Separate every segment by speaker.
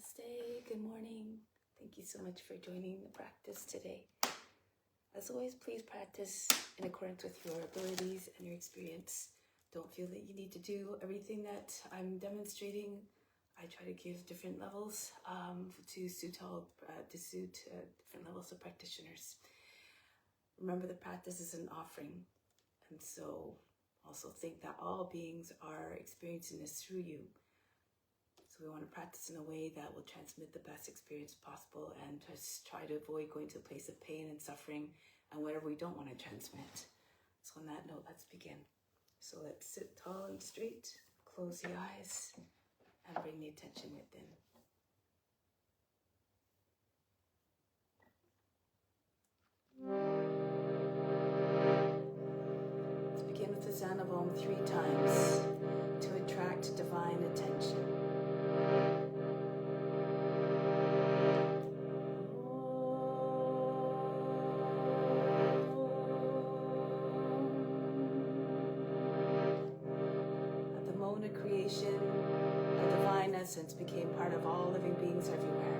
Speaker 1: Namaste, good morning. Thank you so much for joining the practice today. As always, please practice in accordance with your abilities and your experience. Don't feel that you need to do everything that I'm demonstrating. I try to give different levels to suit different levels of practitioners. Remember, the practice is an offering, and so also think that all beings are experiencing this through you. So we want to practice in a way that will transmit the best experience possible and just try to avoid going to a place of pain and suffering and whatever we don't want to transmit. So on that note, let's begin. So let's sit tall and straight, close the eyes, and bring the attention within. Let's begin with the sound of Om 3 times to attract divine attention. Creation, a divine essence became part of all living beings everywhere.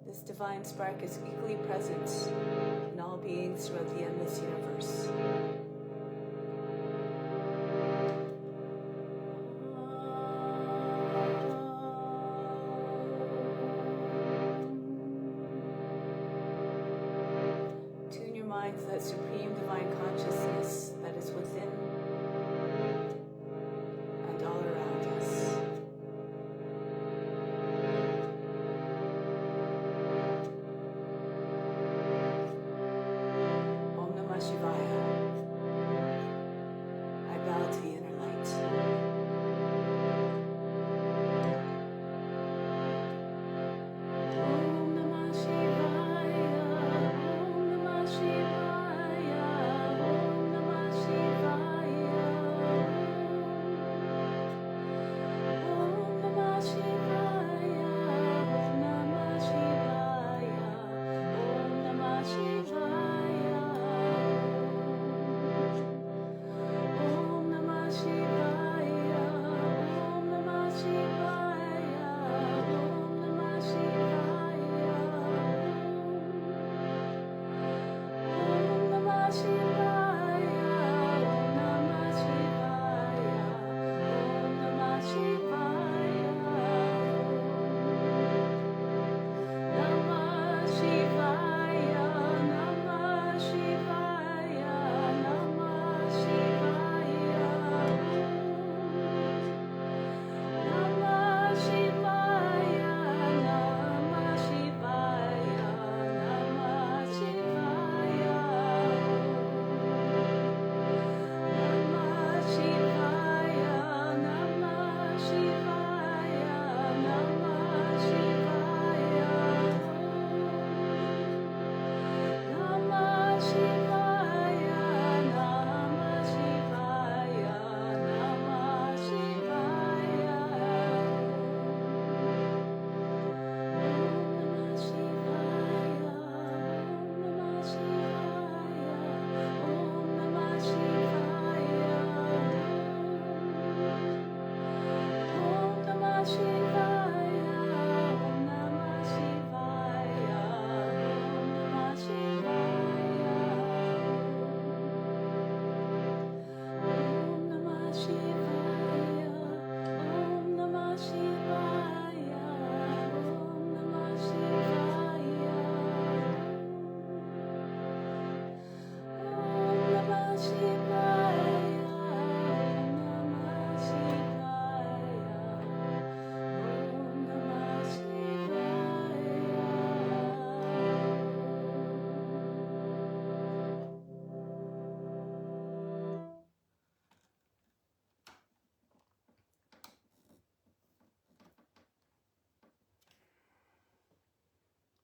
Speaker 1: This divine spark is equally present in all beings throughout the endless universe. To that supreme divine consciousness that is within and all around us. Om Namah Shivaya. I bow to the inner light.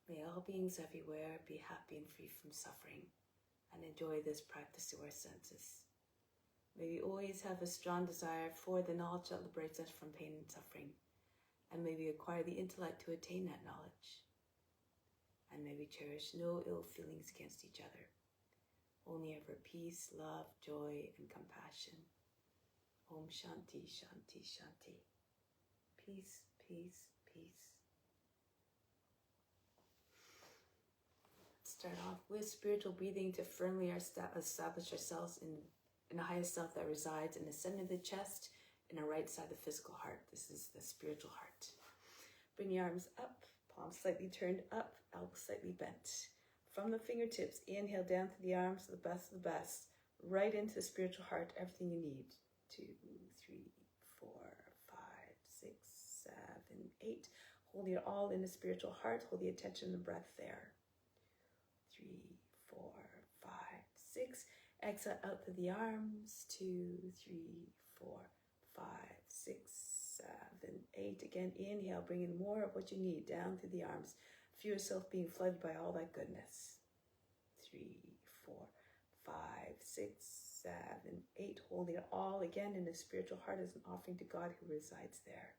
Speaker 1: May all beings everywhere be happy and free from suffering and enjoy this practice through our senses. May we always have a strong desire for the knowledge that liberates us from pain and suffering, and may we acquire the intellect to attain that knowledge. and may we cherish no ill feelings against each other. Only ever peace, love, joy, and compassion. Om Shanti, Shanti, Shanti. Peace, peace, peace. Let's start off with spiritual breathing to firmly establish ourselves in the highest self that resides in the center of the chest and the right side of the physical heart. This is the spiritual heart. Bring your arms up, palms slightly turned up, elbows slightly bent. From the fingertips, inhale down to the arms, the best of the best, right into the spiritual heart, everything you need. 2, 3, 4, 5, 6, 7, 8. Holding it all in the spiritual heart, hold the attention and the breath there. 3, 4, 5, 6. Exhale out to the arms. 2, 3, 4, 5, 6, 7, 8. Again, inhale, bring in more of what you need down to the arms. Feel yourself being flooded by all that goodness. 3, 4, 5, 6, 7, 8. Holding it all again in the spiritual heart as an offering to God who resides there.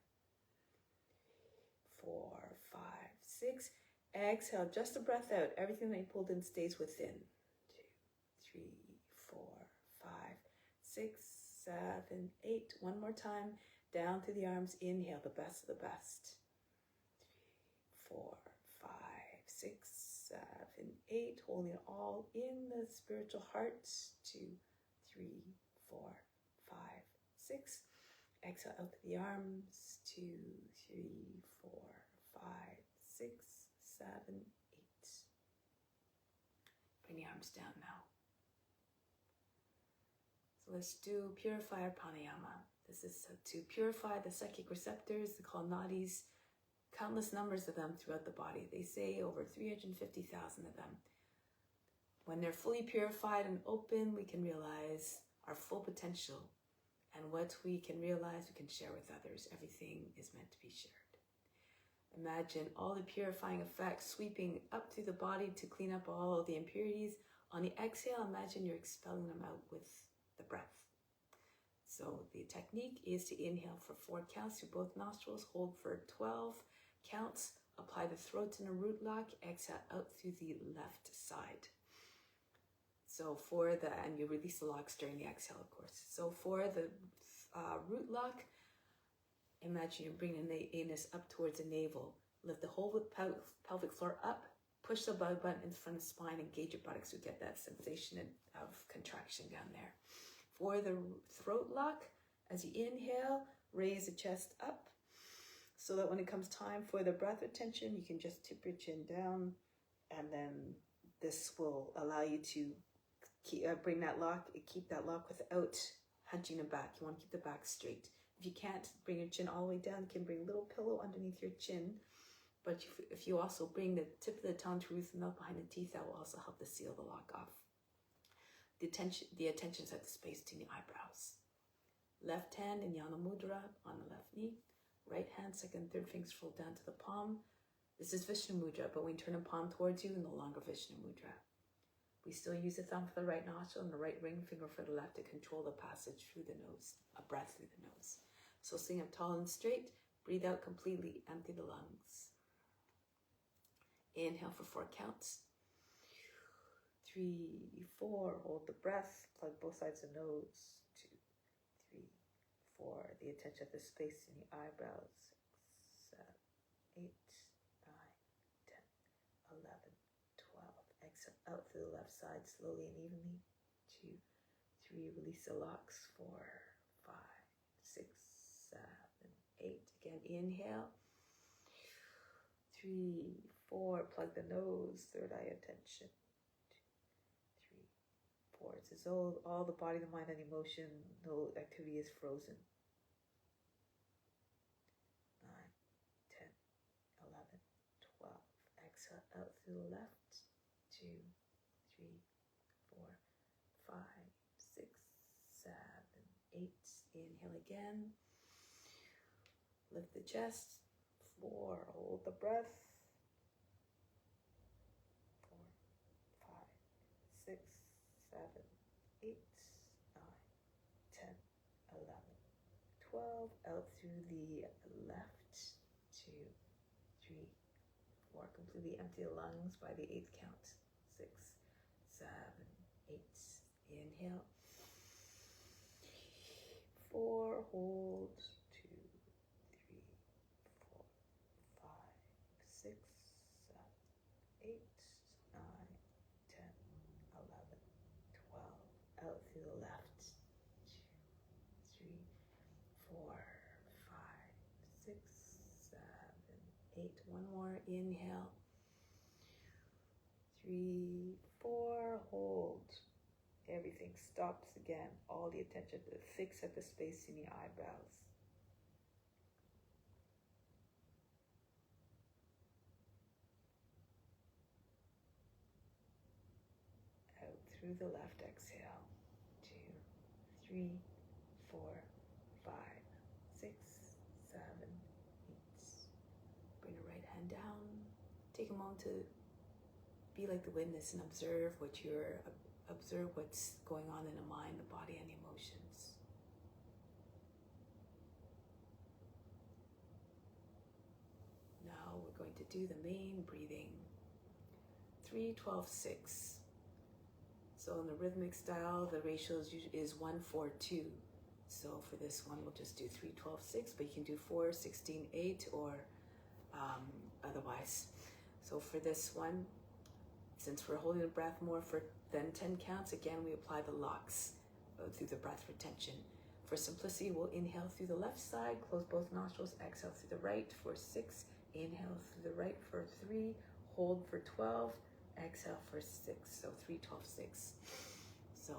Speaker 1: 4, 5, 6. Exhale, just a breath out. Everything that you pulled in stays within. 2, 3, 4, 5, 6, 7, 8. One more time. Down to the arms. Inhale, the best of the best. 3, 4, 5, 6, 7, 8. Holding it all in the spiritual heart. 2, 3, 4, 5, 6. Exhale out to the arms. 2, 3, 4, 5, 6, 7, 8. Bring the arms down now. So let's do purify our pranayama. This is to purify the psychic receptors, they call nadis, countless numbers of them throughout the body. They say over 350,000 of them. When they're fully purified and open, we can realize our full potential. And what we can realize, we can share with others. Everything is meant to be shared. Imagine all the purifying effects sweeping up through the body to clean up all of the impurities. On the exhale, imagine you're expelling them out with the breath. So the technique is to inhale for 4 counts through both nostrils, hold for 12 counts, apply the throat in a root lock, exhale out through the left side. So and you release the locks during the exhale, of course. So for the root lock, imagine you're bringing the anus up towards the navel. Lift the whole pelvic floor up, push the belly button in front of the spine, engage your buttocks to get that sensation of contraction down there. For the throat lock, as you inhale, raise the chest up so that when it comes time for the breath retention, you can just tip your chin down, and then this will allow you to keep that lock without hunching the back. You want to keep the back straight. If you can't bring your chin all the way down, you can bring a little pillow underneath your chin. But if you also bring the tip of the tongue to roof the mouth behind the teeth, that will also help to seal the lock off. The attention is at the space between the eyebrows. Left hand in Yana Mudra on the left knee. Right hand, second, third fingers fold down to the palm. This is Vishnu Mudra, but when you turn the palm towards you, no longer Vishnu Mudra. We still use the thumb for the right nostril and the right ring finger for the left to control the passage through the nose, a breath through the nose. So sitting up tall and straight, breathe out completely, empty the lungs. Inhale for 4 counts. 3, 4, hold the breath, plug both sides of the nose. 2, 3, 4, the attention at the space in the eyebrows. 6, 7, 8, 9, 10, 11, 12. Exhale out through the left side slowly and evenly. 2, 3, release the locks. 4, 5, 6, 7, 8. Again, inhale. 3, 4, plug the nose, third eye attention. 2, 3, 4. It's as though all the body, the mind, and emotion, no activity is frozen. 9, 10, 11, 12. Exhale out through the left. 2, 3, 4, 5, 6, 7, 8. Inhale again. Lift the chest. 4, hold the breath. 4, 5, 6, 7, 8, 9, 10, 11, 12. Out through the left. 2, 3, 4. Completely empty the lungs by the 8th count. 6, 7, 8. Inhale. 4, hold. 2, 3, 4, 5, 6, 7, 8, 9, 10, 11, 12. Out through the left. 2, 3, 4, 5, 6, 7, 8. One more. Inhale. 3, 4. Hold. Everything stops again. All the attention to fix at the space in the eyebrows. Out through the left. Exhale. 2, 3, 4, 5, 6, 7, 8. Bring the right hand down. Take a moment to be like the witness and observe what's going on in the mind, the body, and the emotions. Now we're going to do the main breathing. 3, 12, 6. So in the rhythmic style, the ratio is 1, 4, 2. So for this one, we'll just do 3, 12, 6, but you can do 4, 16, 8, or otherwise. So for this one, since we're holding the breath more than 10 counts, again, we apply the locks through the breath retention. For simplicity, we'll inhale through the left side, close both nostrils, exhale through the right for 6, inhale through the right for 3, hold for 12, exhale for 6. So 3, 12, 6. So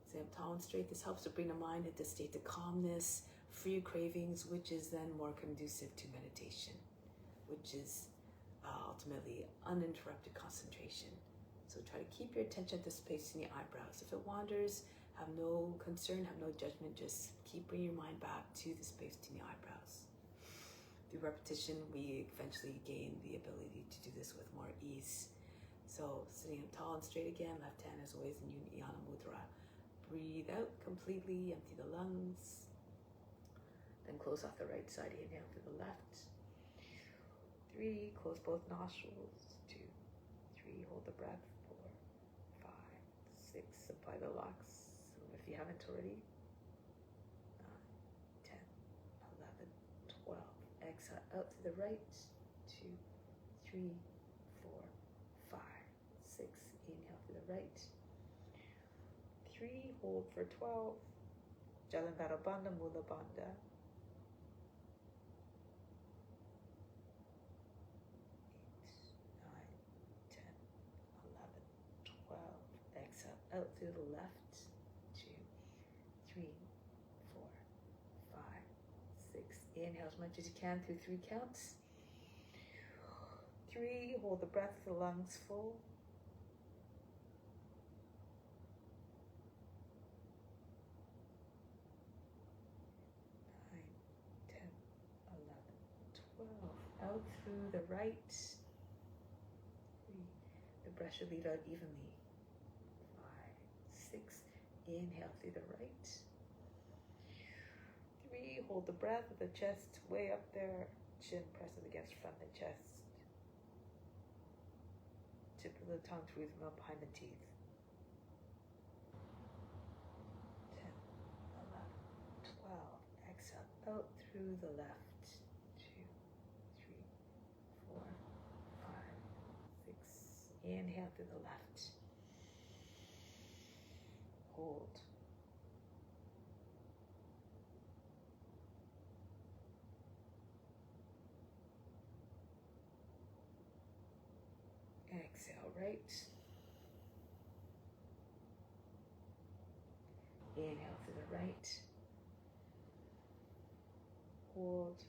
Speaker 1: stand tall and straight. This helps to bring the mind into a state of calmness, free of cravings, which is then more conducive to meditation, which is ultimately uninterrupted concentration. So try to keep your attention at the space in the eyebrows. If it wanders, have no concern, have no judgment, just keep bringing your mind back to the space in the eyebrows. Through repetition, we eventually gain the ability to do this with more ease. So sitting up tall and straight again, left hand as always in Uddiyana Mudra. Breathe out completely, empty the lungs. Then close off the right side, inhale to the left. 3, close both nostrils. 2, 3, hold the breath. 4, 5, 6, apply the locks. So if you haven't already, 9, 10, 11, 12. Exhale out to the right. 2, 3, 4, 5, 6. Inhale to the right. 3, hold for 12. Jalandhara Bandha, Mula Bandha. 12. Exhale out through the left. 2, 3, 4, 5, 6. Inhale as much as you can through 3 counts. 3, hold the breath, the lungs full. 9, 10, 11, 12. Out through the right. 3. The breath should lead out evenly. 5, 6. Inhale through the right. 3. Hold the breath with the chest way up there. Chin presses against the front of the chest. Tip of the tongue to rhythm up behind the teeth. 10, 11, 12. Exhale out through the left. 2, 3, 4, 5, 6. Inhale through the left. Hold. Exhale right. Inhale to the right. Hold.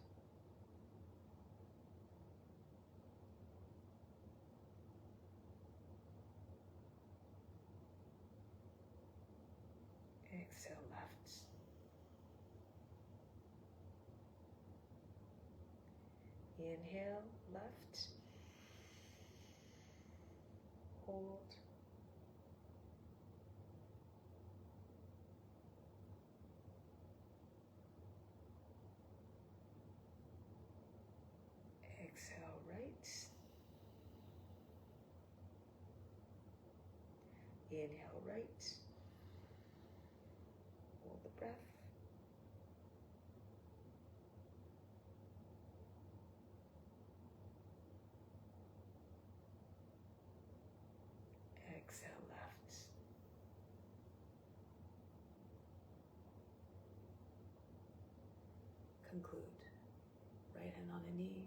Speaker 1: Exhale left. Inhale left. Hold. Exhale right. Inhale right. Hold the breath. Exhale left. Conclude. Right hand on a knee.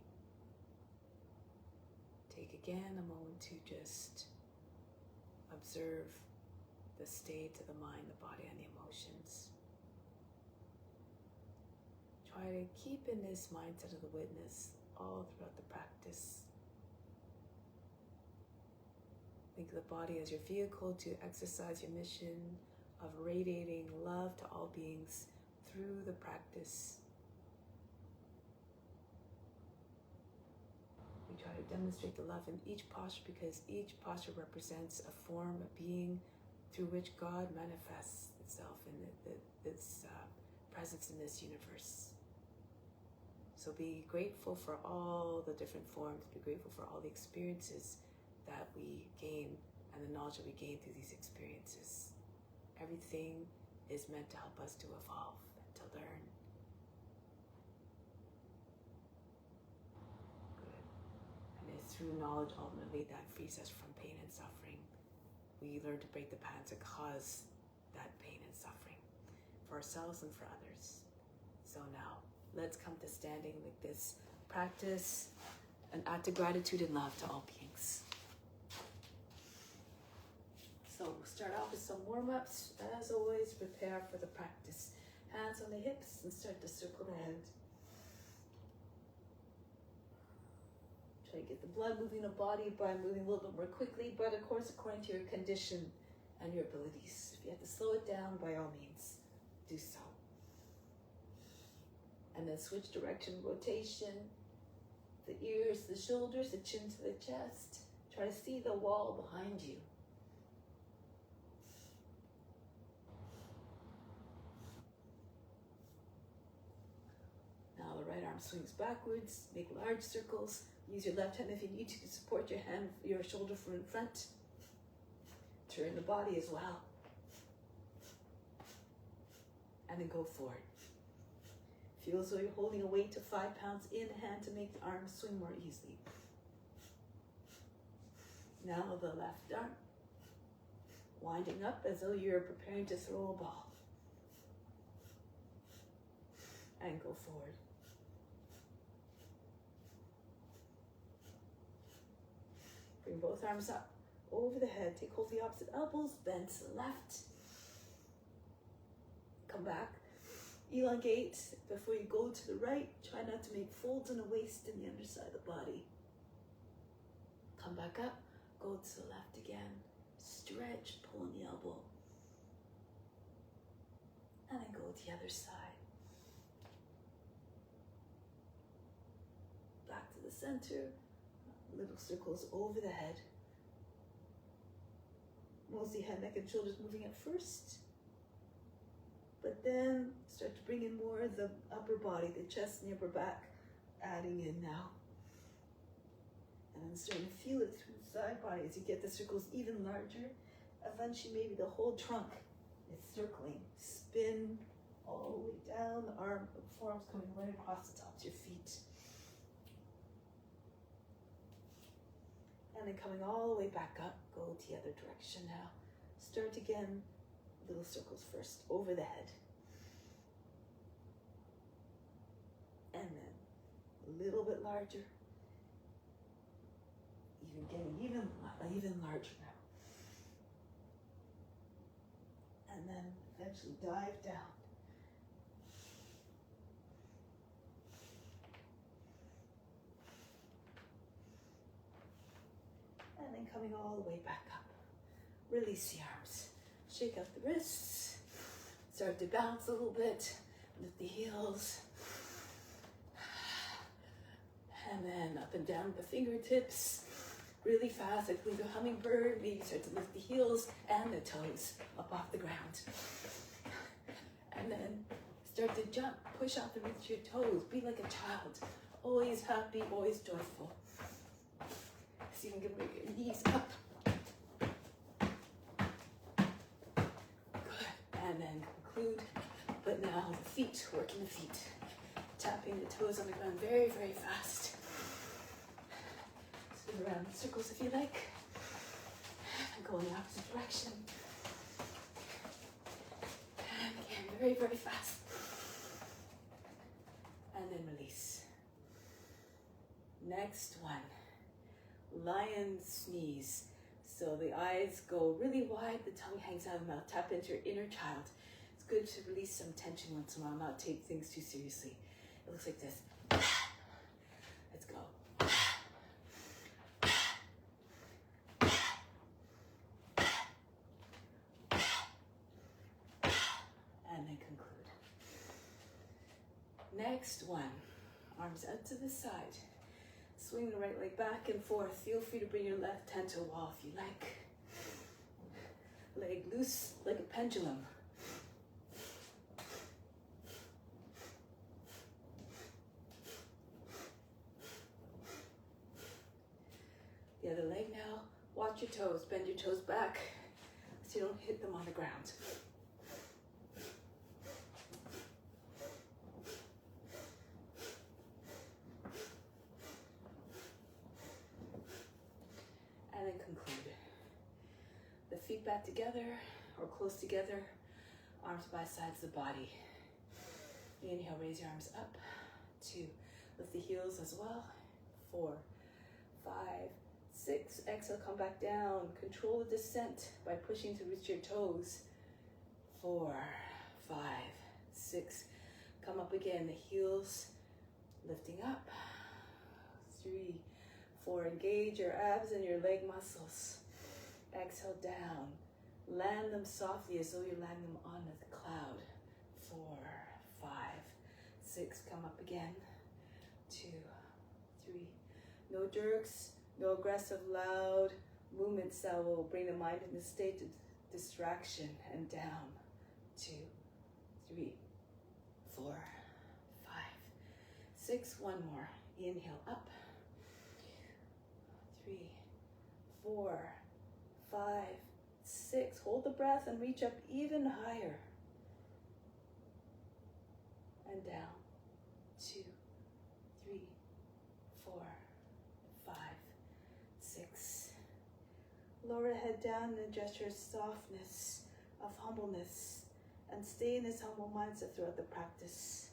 Speaker 1: Take again a moment to just observe the state of the mind, the body, and the emotions. Try to keep in this mindset of the witness all throughout the practice. Think of the body as your vehicle to exercise your mission of radiating love to all beings through the practice. We try to demonstrate the love in each posture because each posture represents a form, a being through which God manifests itself in its presence in this universe. So be grateful for all the different forms, be grateful for all the experiences that we gain and the knowledge that we gain through these experiences. Everything is meant to help us to evolve and to learn. Good. And it's through knowledge ultimately that frees us from pain and suffering. We learn to break the patterns that cause that pain and suffering for ourselves and for others. So now, let's come to standing like this. Practice an act of gratitude and love to all beings. So we'll start off with some warm-ups. As always, prepare for the practice. Hands on the hips and start to circle the head. Try to get the blood moving in the body by moving a little bit more quickly, but of course according to your condition and your abilities. If you have to slow it down, by all means, do so. And then switch direction, rotation, the ears, the shoulders, the chin to the chest. Try to see the wall behind you. Now the right arm swings backwards, make large circles. Use your left hand if you need to support your hand, your shoulder from in front. Turn the body as well. And then go forward. Feel as though you're holding a weight of 5 pounds in hand to make the arms swing more easily. Now the left arm, winding up as though you're preparing to throw a ball. And go forward. Bring both arms up over the head. Take hold of the opposite elbows, bend to the left. Come back. Elongate before you go to the right. Try not to make folds in the waist and the underside of the body. Come back up. Go to the left again. Stretch, pull on the elbow. And then go to the other side. Back to the center. Little circles over the head. Mostly head, neck, and shoulders moving at first. But then start to bring in more of the upper body, the chest and the upper back, adding in now. And then starting to feel it through the side body as you get the circles even larger. Eventually maybe the whole trunk is circling. Spin all the way down, the arm, the forearms coming right across the tops of your feet. And then coming all the way back up, go to the other direction now. Start again. Little circles first, over the head. And then a little bit larger. Even getting even larger now. And then eventually dive down. And then coming all the way back up. Release the arms. Shake out the wrists, start to bounce a little bit, lift the heels, and then up and down with the fingertips, really fast, like leave a hummingbird, maybe start to lift the heels and the toes up off the ground. And then start to jump, push off and reach your toes, be like a child, always happy, always joyful. So you can bring your knees up. now the feet, working the feet. Tapping the toes on the ground very, very fast. Spin around in circles if you like. And go in the opposite direction. And again, very, very fast. And then release. Next one. Lion sneeze. So the eyes go really wide, the tongue hangs out of the mouth. Tap into your inner child. It's good to release some tension once in a while, not take things too seriously. It looks like this. Let's go. And then conclude. Next one. Arms out to the side. Swing the right leg back and forth. Feel free to bring your left hand to a wall if you like. Leg loose like a pendulum. The other leg now. Watch your toes. Bend your toes back so you don't hit them on the ground. And then conclude. The feet back together or close together, arms by sides of the body. Inhale, raise your arms up. 2, lift the heels as well. 4, 5, 6, exhale, come back down. Control the descent by pushing to reach your toes. 4, 5, 6, come up again. The heels lifting up. 3, 4, engage your abs and your leg muscles. Exhale down. Land them softly as though you're landing them on a cloud. 4, 5, 6, come up again. 2, 3. No jerks, no aggressive, loud movements that will bring the mind in a state of distraction. And down. 2, 3, 4, 5, 6. One more. Inhale up. 3, 4, 5, 6. Hold the breath and reach up even higher. And down. 2, 3, 4, 5, 6. Lower the head down in a gesture of softness, of humbleness, and stay in this humble mindset throughout the practice.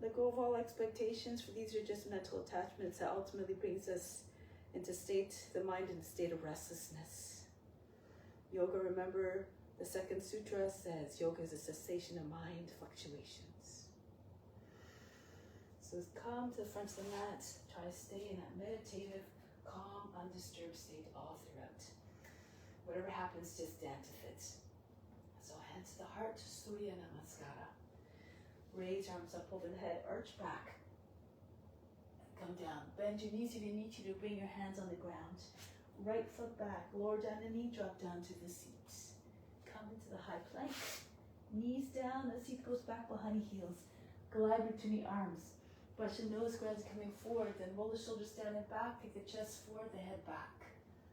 Speaker 1: Let go of all expectations, for these are just mental attachments that ultimately brings us into the mind in a state of restlessness. Yoga, remember, the second sutra says, yoga is a cessation of mind fluctuations. So come to the front of the mat, try to stay in that meditative, calm, undisturbed state all throughout. Whatever happens, just stand to fit. So hands to the heart, Surya Namaskara. Raise your arms up over the head, arch back. Come down. Bend your knees if you need to bring your hands on the ground. Right foot back, lower down the knee, drop down to the seat. Come into the high plank. Knees down, the seat goes back behind the heels. Glide between the arms. Brush the nose, gradually coming forward, then roll the shoulders down and back, take the chest forward, the head back.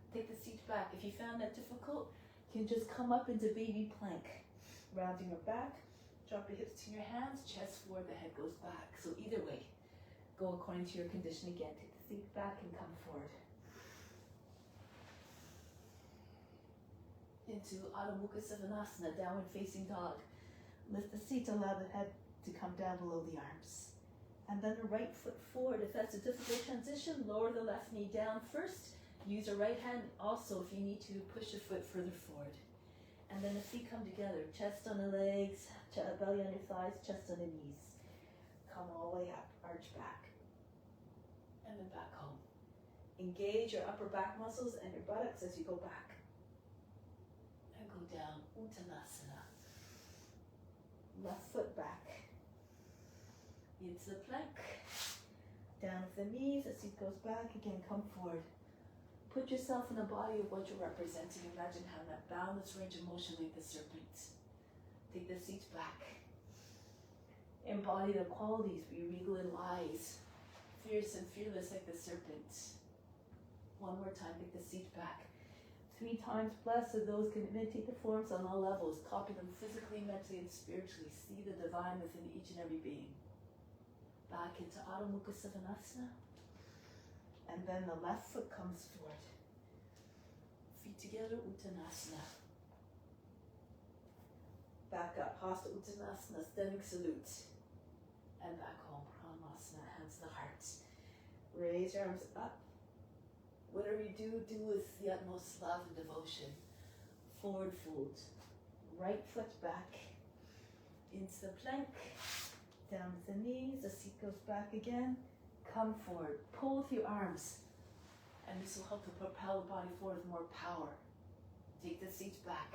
Speaker 1: Take the seat back. If you found that difficult, you can just come up into baby plank. Rounding your back, drop your hips to your hands, chest forward, the head goes back. So either way, go according to your condition again. Take the seat back and come forward. Into Adho Mukha Svanasana, downward facing dog. Lift the seat, allow the head to come down below the arms. And then the right foot forward. If that's a difficult transition, lower the left knee down first. Use your right hand also if you need to push the foot further forward. And then the feet come together. Chest on the legs, belly on your thighs, chest on the knees. Come all the way up, arch back. And then back home. Engage your upper back muscles and your buttocks as you go back. And go down, Uttanasana. Left foot back. Into the plank. Down with the knees, the seat goes back. Again, come forward. Put yourself in the body of what you're representing. Imagine having that boundless range of motion like the serpent. Take the seat back. Embody the qualities. Be regal and wise. Fierce and fearless like the serpent. One more time, take the seat back. 3 times blessed so those can imitate the forms on all levels, copy them physically, mentally, and spiritually. See the divine within each and every being. Back into Adho Mukha Savasana. And then the left foot comes forward. Feet together, Uttanasana. Back up, Hasta Uttanasana, standing salute. And back home, Pranayama, hands to the heart. Raise your arms up. Whatever you do, do with the utmost love and devotion. Forward fold. Right foot back. Into the plank. Down with the knees. The seat goes back again. Come forward. Pull with your arms. And this will help to propel the body forward with more power. Take the seat back.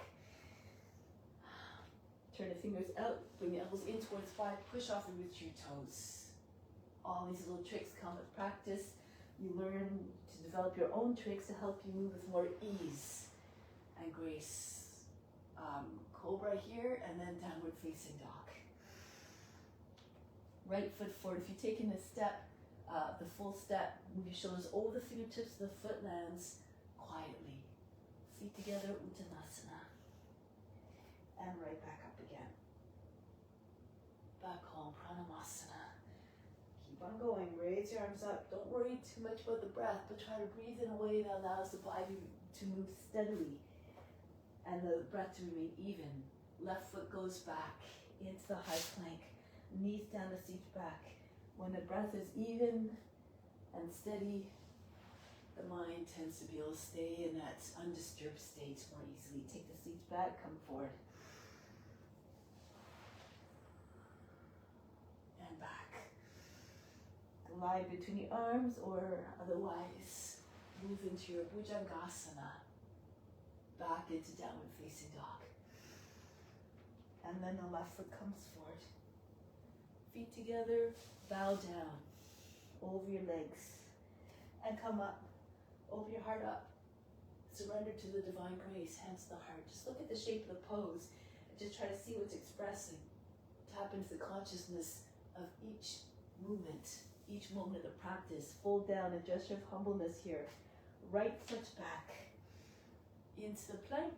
Speaker 1: Turn the fingers out. Bring the elbows in towards the thigh. Push off the roots of your toes. All these little tricks come with practice. You learn to develop your own tricks to help you move with more ease and grace. Cobra here, and then downward facing dog. Right foot forward. If you're taking a step, the full step, move your shoulders over the fingertips, the foot lands quietly. Feet together, Uttanasana. And right back up again. Back home, Pranayama. Keep on going, raise your arms up. Don't worry too much about the breath, but try to breathe in a way that allows the body to move steadily and the breath to remain even. Left foot goes back into the high plank. Knees down, the seat back. When the breath is even and steady, the mind tends to be able to stay in that undisturbed state more easily. Take the seats back, come forward. And back. Glide between the arms, or otherwise move into your Bhujangasana. Back into downward facing dog. And then the left foot comes forward. Feet together, bow down over your legs. And come up. Open your heart up. Surrender to the divine grace, hands to the heart. Just look at the shape of the pose and just try to see what's expressing. Tap into the consciousness of each movement, each moment of the practice. Fold down, a gesture of humbleness here. Right foot back. Into the plank.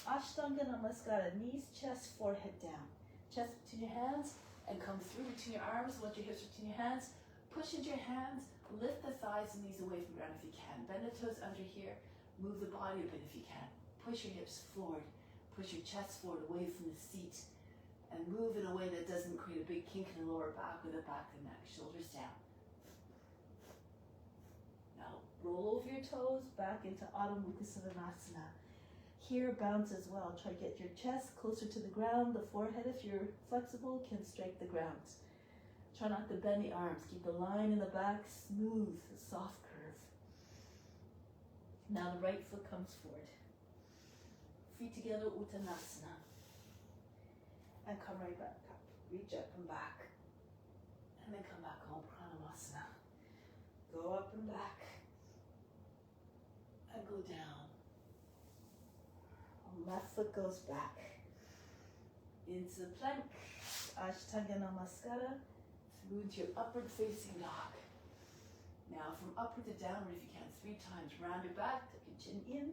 Speaker 1: Ashtanga Namaskara. Knees, chest, forehead down. Chest between your hands and come through between your arms. Let your hips between your hands. Push into your hands. Lift the thighs and knees away from the ground if you can. Bend the toes under here. Move the body a bit if you can. Push your hips forward. Push your chest forward away from the seat. And move in a way that doesn't create a big kink in the lower back or the back of the neck. Shoulders down. Now roll over your toes back into Adho Mukha Savasana. Here, bounce as well. Try to get your chest closer to the ground. The forehead, if you're flexible, can strike the ground. Try not to bend the arms. Keep the line in the back smooth, soft curve. Now the right foot comes forward. Feet together, Uttanasana. And come right back up. Reach up and back. And then come back home, Pranayama. Go up and back. And go down. Left foot goes back. Into the plank. Ashtanga Namaskara. Through into your upward facing dog. Now from upward to downward if you can, 3 times. Round your back, tuck your chin in.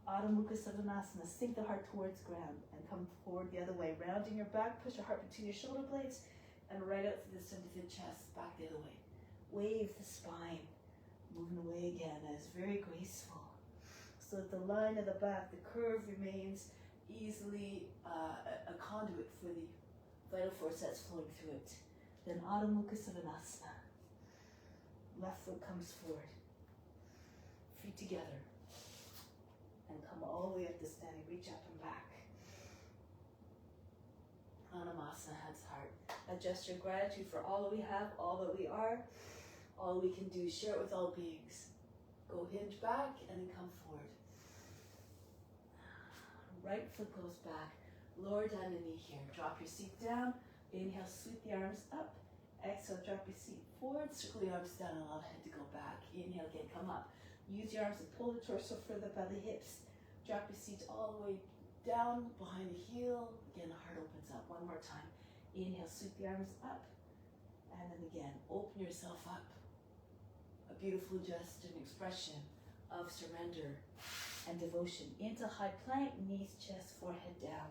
Speaker 1: Adho Mukha Savasana. Sink the heart towards ground and come forward the other way. Rounding your back, push your heart between your shoulder blades and right out through the center of the chest. Back the other way. Wave the spine. Moving away again. That is very graceful. So that the line of the back, the curve remains easily a conduit for the vital force that's flowing through it. Then Adho Mukha Savasana. Left foot comes forward. Feet together. And come all the way up to standing. Reach up and back. Pranayama, hands heart. A gesture of gratitude for all that we have, all that we are, all we can do. Share it with all beings. Go hinge back and then come forward. Right foot goes back. Lower down the knee here. Drop your seat down. Inhale, sweep the arms up. Exhale, drop your seat forward. Circle the arms down and allow the head to go back. Inhale again, come up. Use your arms to pull the torso further by the hips. Drop your seat all the way down behind the heel. Again, the heart opens up. One more time. Inhale, sweep the arms up. And then again, open yourself up. A beautiful gesture, an expression of surrender and devotion. Into high plank, knees, chest, forehead down.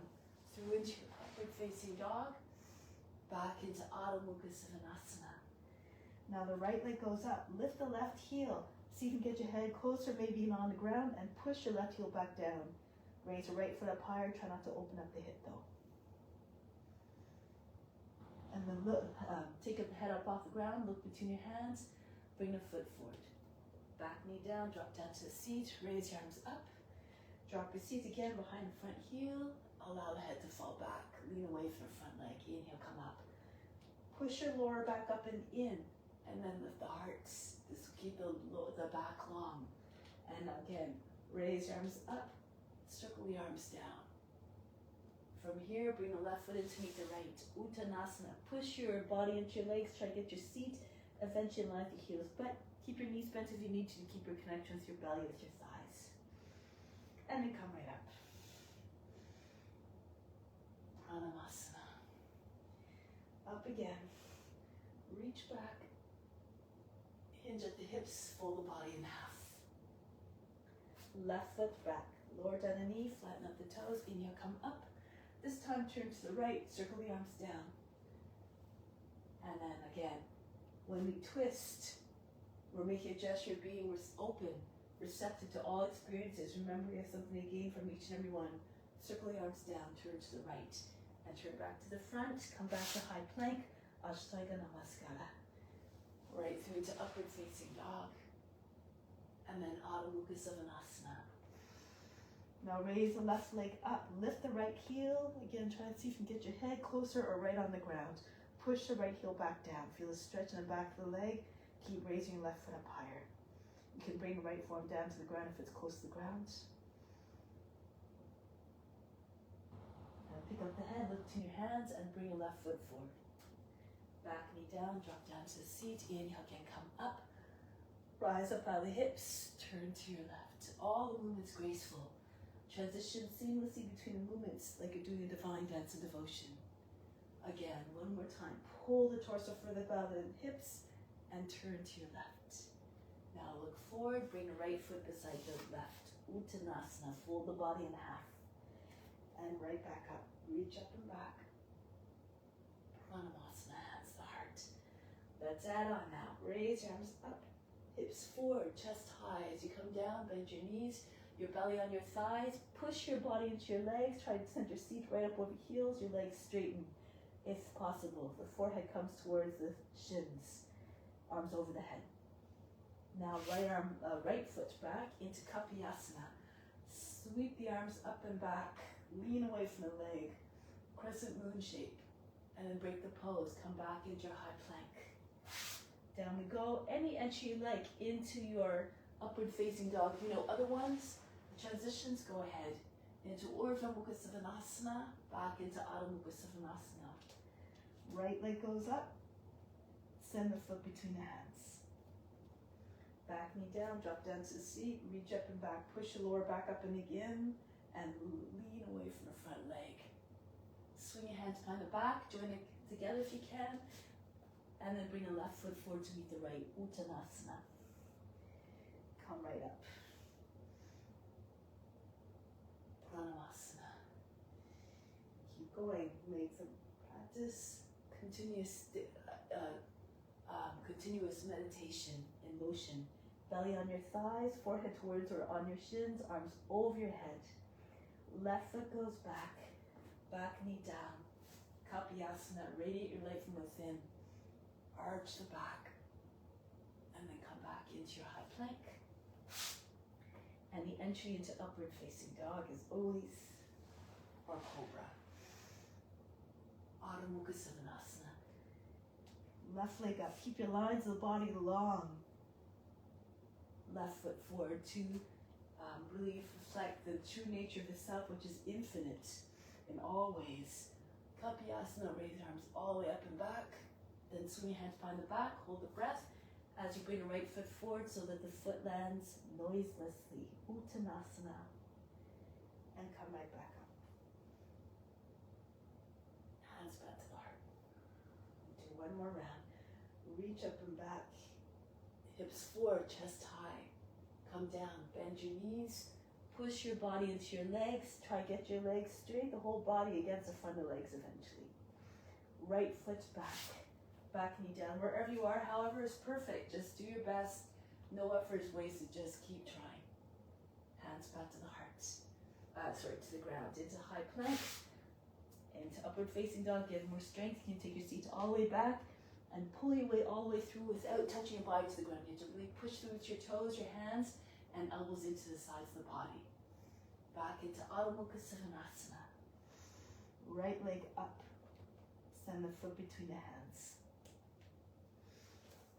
Speaker 1: Through into your upward facing dog. Back into Adho Mukha Svanasana. Now the right leg goes up. Lift the left heel. See if you can get your head closer, maybe even on the ground, and push your left heel back down. Raise your right foot up higher. Try not to open up the hip though. And then look, take your head up off the ground, look between your hands, bring the foot forward. Back knee down, drop down to the seat, raise your arms up. Drop your seat again behind the front heel. Allow the head to fall back. Lean away from the front leg. Inhale, come up. Push your lower back up and in. And then lift the heart. This will keep the back long. And again, raise your arms up. Circle the arms down. From here, bring the left foot in to meet the right. Uttanasana. Push your body into your legs. Try to get your seat eventually in line with your heels. But keep your knees bent if you need to keep your connection with your belly, with your thighs. And then come right up. Pranayama. Up again. Reach back. Hinge at the hips. Fold the body in half. Left foot back. Lower down the knee. Flatten up the toes. Inhale, come up. This time turn to the right. Circle the arms down. And then again, when we twist, we're making a gesture being open, receptive to all experiences. Remember, we have something to gain from each and every one. Circle the arms down, turn to the right, and turn back to the front. Come back to high plank, Ashtanga Namaskara. Right through to upward facing dog. And then Adho Mukha Svanasana. Now raise the left leg up, lift the right heel. Again, try and see if you can get your head closer or right on the ground. Push the right heel back down. Feel a stretch in the back of the leg. Keep raising your left foot up higher. You can bring the right forearm down to the ground if it's close to the ground. Now pick up the head, look to your hands, and bring your left foot forward. Back knee down, drop down to the seat. Inhale again, come up. Rise up out of the hips, turn to your left. All the movements graceful. Transition seamlessly between the movements like you're doing a divine dance of devotion. Again, one more time. Pull the torso further out of the hips and turn to your left. Now look forward, bring the right foot beside the left. Uttanasana, fold the body in half. And right back up. Reach up and back. Pranayama, hands to the heart. Let's add on now. Raise your arms up. Hips forward, chest high. As you come down, bend your knees. Your belly on your thighs. Push your body into your legs. Try to send your seat right up over heels. Your legs straighten if possible. The forehead comes towards the shins. Arms over the head. Now right foot back into Kapiyasana. Sweep the arms up and back. Lean away from the leg. Crescent moon shape. And then break the pose. Come back into your high plank. Down we go. Any entry you like into your upward facing dog. If you know other ones, the transitions, go ahead. Into Urdhva Mukha Svanasana, back into Adho Mukha Svanasana. Right leg goes up, send the foot between the hands. Back knee down, drop down to the seat, reach up and back, push your lower back up and again, and lean away from the front leg. Swing your hands behind the back, join it together if you can, and then bring the left foot forward to meet the right, Uttanasana. Come right up. Pranayama. Keep going. Make the practice continuous meditation in motion. Belly on your thighs, forehead towards or on your shins, arms over your head. Left foot goes back, back knee down. Kapiyasana, radiate your light from within. Arch the back, and then come back into your high plank. And the entry into upward facing dog is always or cobra. Adho Mukha Svanasana. Left leg up. Keep your lines of the body long. Left foot forward to really reflect the true nature of the self, which is infinite in all ways. Kapiyasana, raise your arms all the way up and back. Then swing your hands behind the back. Hold the breath as you bring the right foot forward so that the foot lands noiselessly. Uttanasana. And come right back up. Hands back to the heart. Do one more round. Reach up and back. Hips forward, chest high. Come down, bend your knees. Push your body into your legs. Try to get your legs straight, the whole body against the front of the legs eventually. Right foot back. Back knee down. Wherever you are, however, is perfect. Just do your best. No effort is wasted. Just keep trying. Hands back to the heart. To the ground. Into high plank. Into upward facing dog. Get more strength. You can take your seat all the way back and pull your way all the way through without touching your body to the ground. You have to really push through with your toes, your hands, and elbows into the sides of the body. Back into all-encompassing. Right leg up. Send the foot between the hands.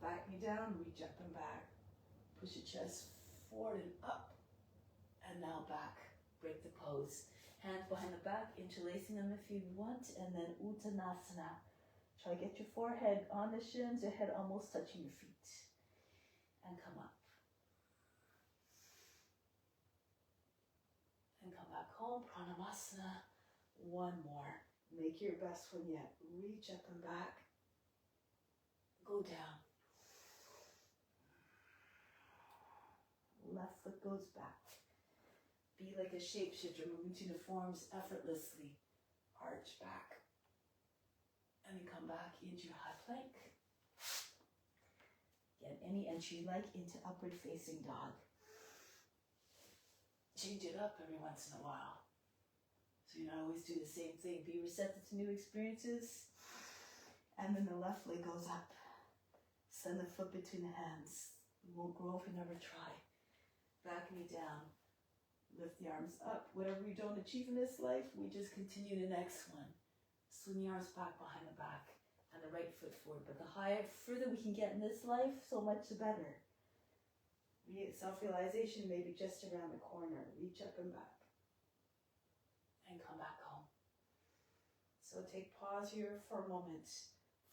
Speaker 1: Back knee down, reach up and back. Push your chest forward and up. And now back. Break the pose. Hands behind the back, interlacing them if you want, and then Uttanasana. Try to get your forehead on the shins, your head almost touching your feet. And come up. And come back home, Pranayama. One more. Make your best one yet. Reach up and back. Go down. Left foot goes back. Be like a shapeshifter, moving to the forms effortlessly. Arch back. And then come back into your high plank. Get any entry you like into upward facing dog. Change it up every once in a while. So you don't always do the same thing. Be receptive to new experiences. And then the left leg goes up. Send the foot between the hands. You won't grow if you never try. Back knee down. Lift the arms up. Whatever you don't achieve in this life, we just continue the next one. Swing the arms back behind the back and the right foot forward. But the further we can get in this life, so much the better. Self-realization may be just around the corner. Reach up and back. And come back home. So take pause here for a moment.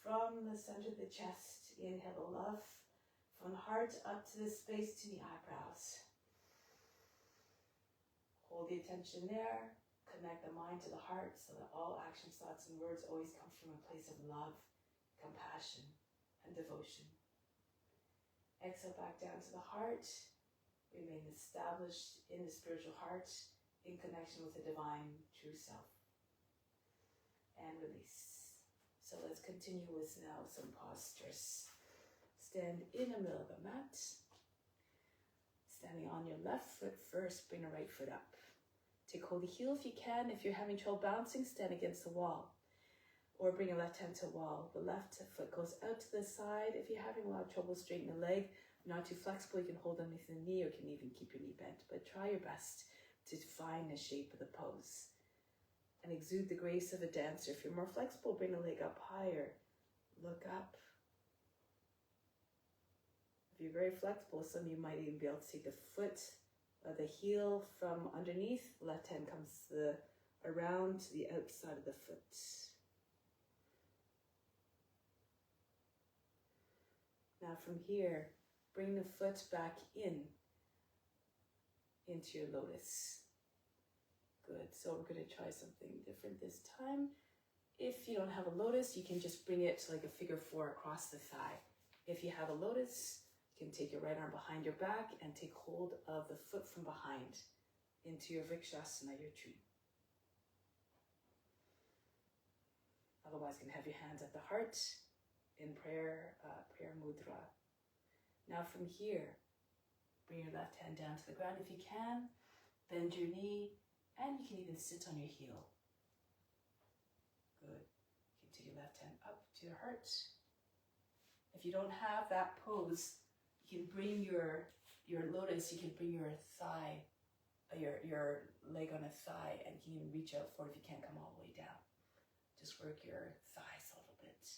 Speaker 1: From the center of the chest, inhale the love. From the heart up to the space to the eyebrows. Hold the attention there. Connect the mind to the heart so that all actions, thoughts, and words always come from a place of love, compassion, and devotion. Exhale back down to the heart. Remain established in the spiritual heart, in connection with the divine true self. And release. So let's continue with now some postures. Stand in the middle of the mat. Standing on your left foot first, bring the right foot up. Take hold of the heel if you can. If you're having trouble bouncing, stand against the wall. Or bring your left hand to the wall. The left foot goes out to the side. If you're having a lot of trouble straightening the leg, not too flexible, you can hold underneath the knee or can even keep your knee bent. But try your best to find the shape of the pose. And exude the grace of a dancer. If you're more flexible, bring the leg up higher. Look up. If you're very flexible, some of you might even be able to see the foot or the heel from underneath. The left hand comes around to the outside of the foot. Now from here, bring the foot back into your lotus. Good, so we're going to try something different this time. If you don't have a lotus, you can just bring it like a figure 4 across the thigh. If you have a lotus, you can take your right arm behind your back and take hold of the foot from behind into your Vrikshasana, your tree. Otherwise, you can have your hands at the heart in prayer mudra. Now from here, bring your left hand down to the ground if you can. Bend your knee, and you can even sit on your heel. Good. You can take your left hand up to your heart. If you don't have that pose, you can bring your lotus, you can bring your thigh, your leg on a thigh, and you can even reach out for it if you can't come all the way down. Just work your thighs a little bit.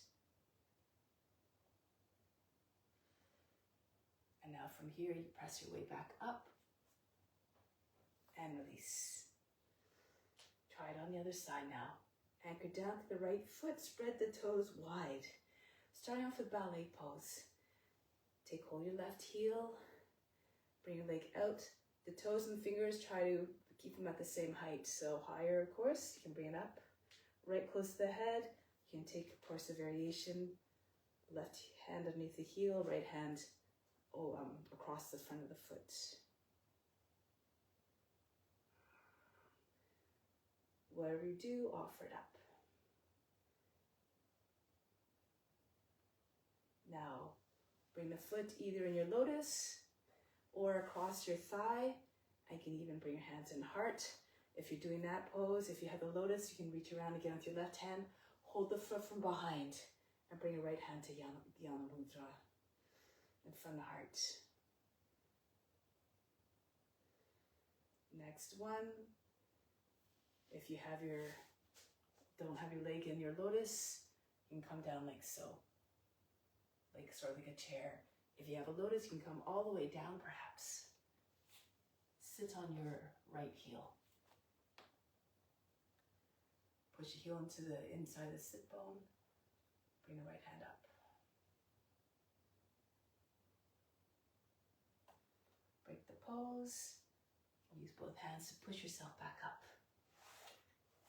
Speaker 1: And now from here, you press your way back up and release. Try it on the other side now. Anchor down to the right foot, spread the toes wide. Starting off with ballet pose. Take hold of your left heel, bring your leg out. The toes and fingers, try to keep them at the same height. So higher, of course, you can bring it up. Right close to the head, you can take, of course, a variation. Left hand underneath the heel, right hand across the front of the foot. Whatever you do, offer it up. Now, bring the foot either in your lotus or across your thigh. I can even bring your hands in heart. If you're doing that pose, if you have the lotus, you can reach around again with your left hand, hold the foot from behind, and bring your right hand to Yana Mudra in front of the heart. Next one, if you don't have your leg in your lotus, you can come down like so, like sort of like a chair. If you have a lotus, you can come all the way down perhaps. Sit on your right heel. Push your heel into the inside of the sit bone. Bring the right hand up. Break the pose. Use both hands to push yourself back up.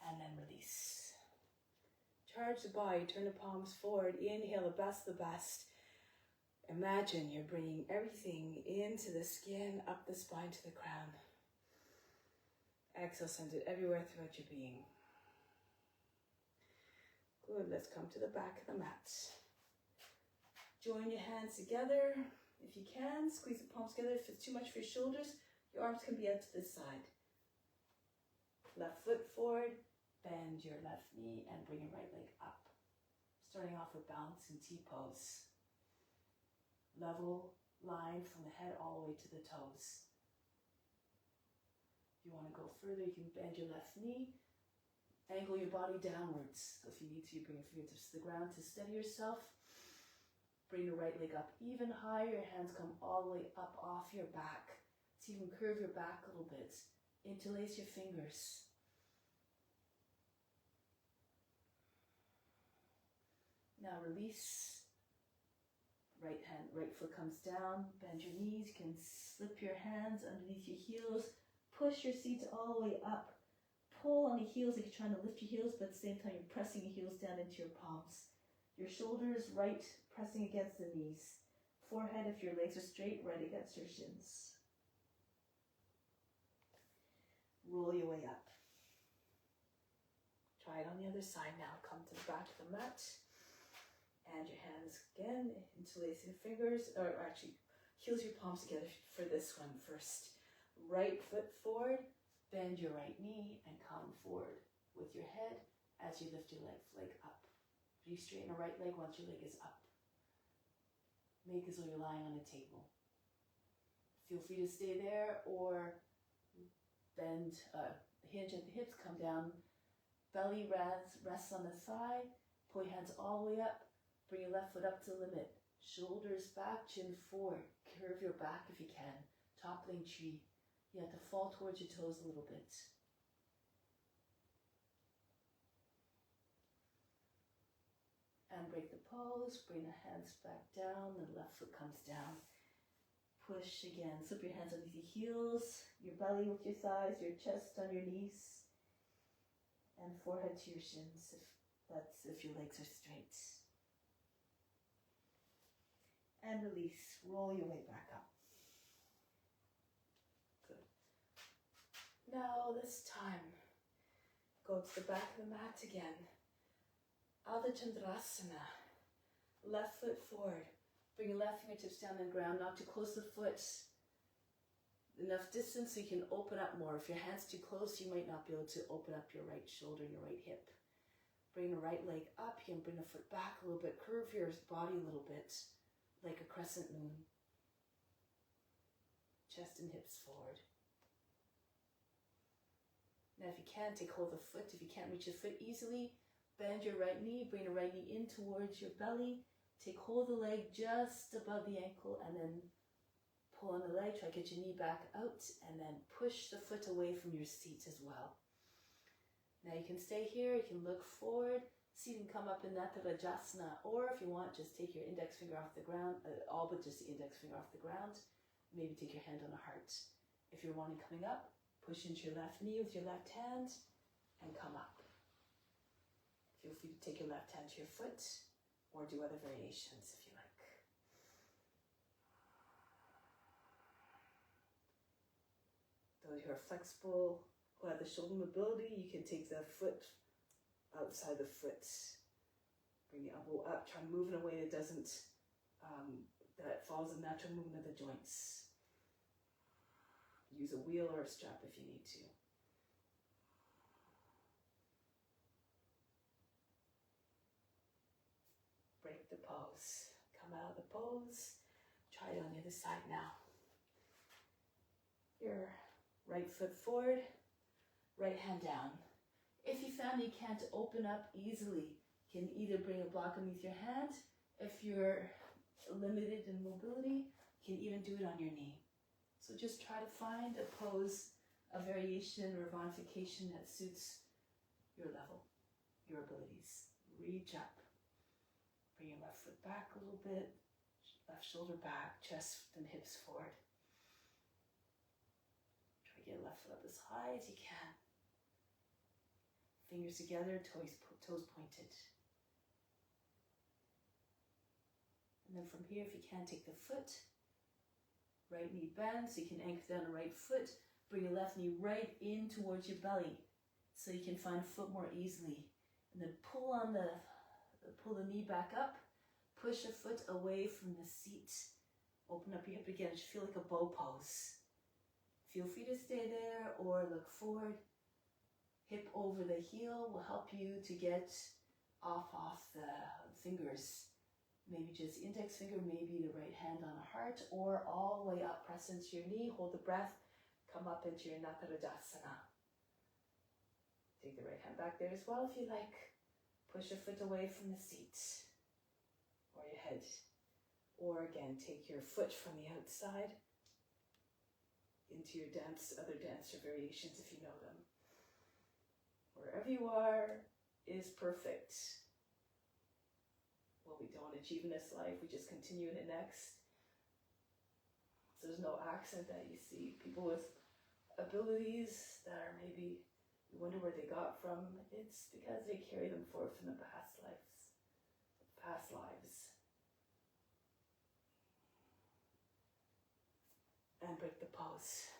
Speaker 1: And then release. Charge the body. Turn the palms forward. Inhale the best, the best. Imagine you're bringing everything into the skin, up the spine to the crown. Exhale, send it everywhere throughout your being. Good, let's come to the back of the mat. Join your hands together. If you can, squeeze the palms together. If it's too much for your shoulders, your arms can be out to this side. Left foot forward, bend your left knee and bring your right leg up. Starting off with balancing T-pose. Level line from the head all the way to the toes. If you want to go further, you can bend your left knee, angle your body downwards. So if you need to, you bring your fingertips to the ground to steady yourself. Bring the right leg up even higher. Your hands come all the way up off your back. So you can curve your back a little bit. Interlace your fingers. Now release. Right foot comes down, bend your knees, you can slip your hands underneath your heels, push your seat all the way up, pull on the heels like you're trying to lift your heels, but at the same time you're pressing your heels down into your palms. Your shoulders right, pressing against the knees. Forehead, if your legs are straight, right against your shins. Roll your way up. Try it on the other side now. Come to the back of the mat. And your hands again, interlace your fingers, or actually, heels your palms together for this one first. Right foot forward, bend your right knee and come forward with your head as you lift your left leg up. You straighten the right leg once your leg is up. Make as though you're lying on a table. Feel free to stay there or bend, hinge at the hips, come down. Belly rests on the thigh. Pull your hands all the way up. Bring your left foot up to the limit. Shoulders back, chin forward. Curve your back if you can. Toppling tree. You have to fall towards your toes a little bit. And break the pose. Bring the hands back down. The left foot comes down. Push again. Slip your hands underneath your heels. Your belly with your thighs. Your chest on your knees. And forehead to your shins if your legs are straight. And release. Roll your way back up. Good. Now this time, go to the back of the mat again. Adha Chandrasana. Left foot forward. Bring your left fingertips down on the ground, not too close to the foot. Enough distance so you can open up more. If your hand's too close, you might not be able to open up your right shoulder and your right hip. Bring the right leg up. You can bring the foot back a little bit. Curve your body a little bit. Like a crescent moon. Chest and hips forward. Now if you can, take hold of the foot. If you can't reach the foot easily, bend your right knee, bring the right knee in towards your belly. Take hold of the leg just above the ankle and then pull on the leg. Try to get your knee back out and then push the foot away from your seat as well. Now you can stay here, you can look forward. See, you can come up in Natavajasana, or if you want, just take your index finger off the ground, all but just the index finger off the ground. Maybe take your hand on the heart. If you're wanting coming up, push into your left knee with your left hand and come up. Feel free to take your left hand to your foot or do other variations if you like. Those who are flexible, who have the shoulder mobility, you can take the foot outside the foot. Bring the elbow up, try to move in a way that doesn't, that follows the natural movement of the joints. Use a wheel or a strap if you need to. Break the pose. Come out of the pose. Try it on the other side now. Your right foot forward, right hand down. If you found you can't open up easily, you can either bring a block underneath your hand. If you're limited in mobility, you can even do it on your knee. So just try to find a pose, a variation or modification that suits your level, your abilities. Reach up. Bring your left foot back a little bit, left shoulder back, chest and hips forward. Try to get left foot up as high as you can. Fingers together, toes pointed. And then from here, if you can, take the foot, right knee bend, so you can anchor down the right foot. Bring your left knee right in towards your belly, so you can find foot more easily. And then pull the knee back up, push a foot away from the seat. Open up your hip again, it should feel like a bow pose. Feel free to stay there or look forward. Hip over the heel will help you to get off the fingers. Maybe just index finger, maybe the right hand on the heart, or all the way up, press into your knee, hold the breath, come up into your Nakarajasana. Take the right hand back there as well if you like. Push your foot away from the seat or your head. Or again, take your foot from the outside into your other dancer variations if you know them. Wherever you are is perfect. What we don't achieve in this life, we just continue in the next. So there's no accident that you see people with abilities that are maybe, you wonder where they got from. It's because they carry them forth from the past lives. And break the pose.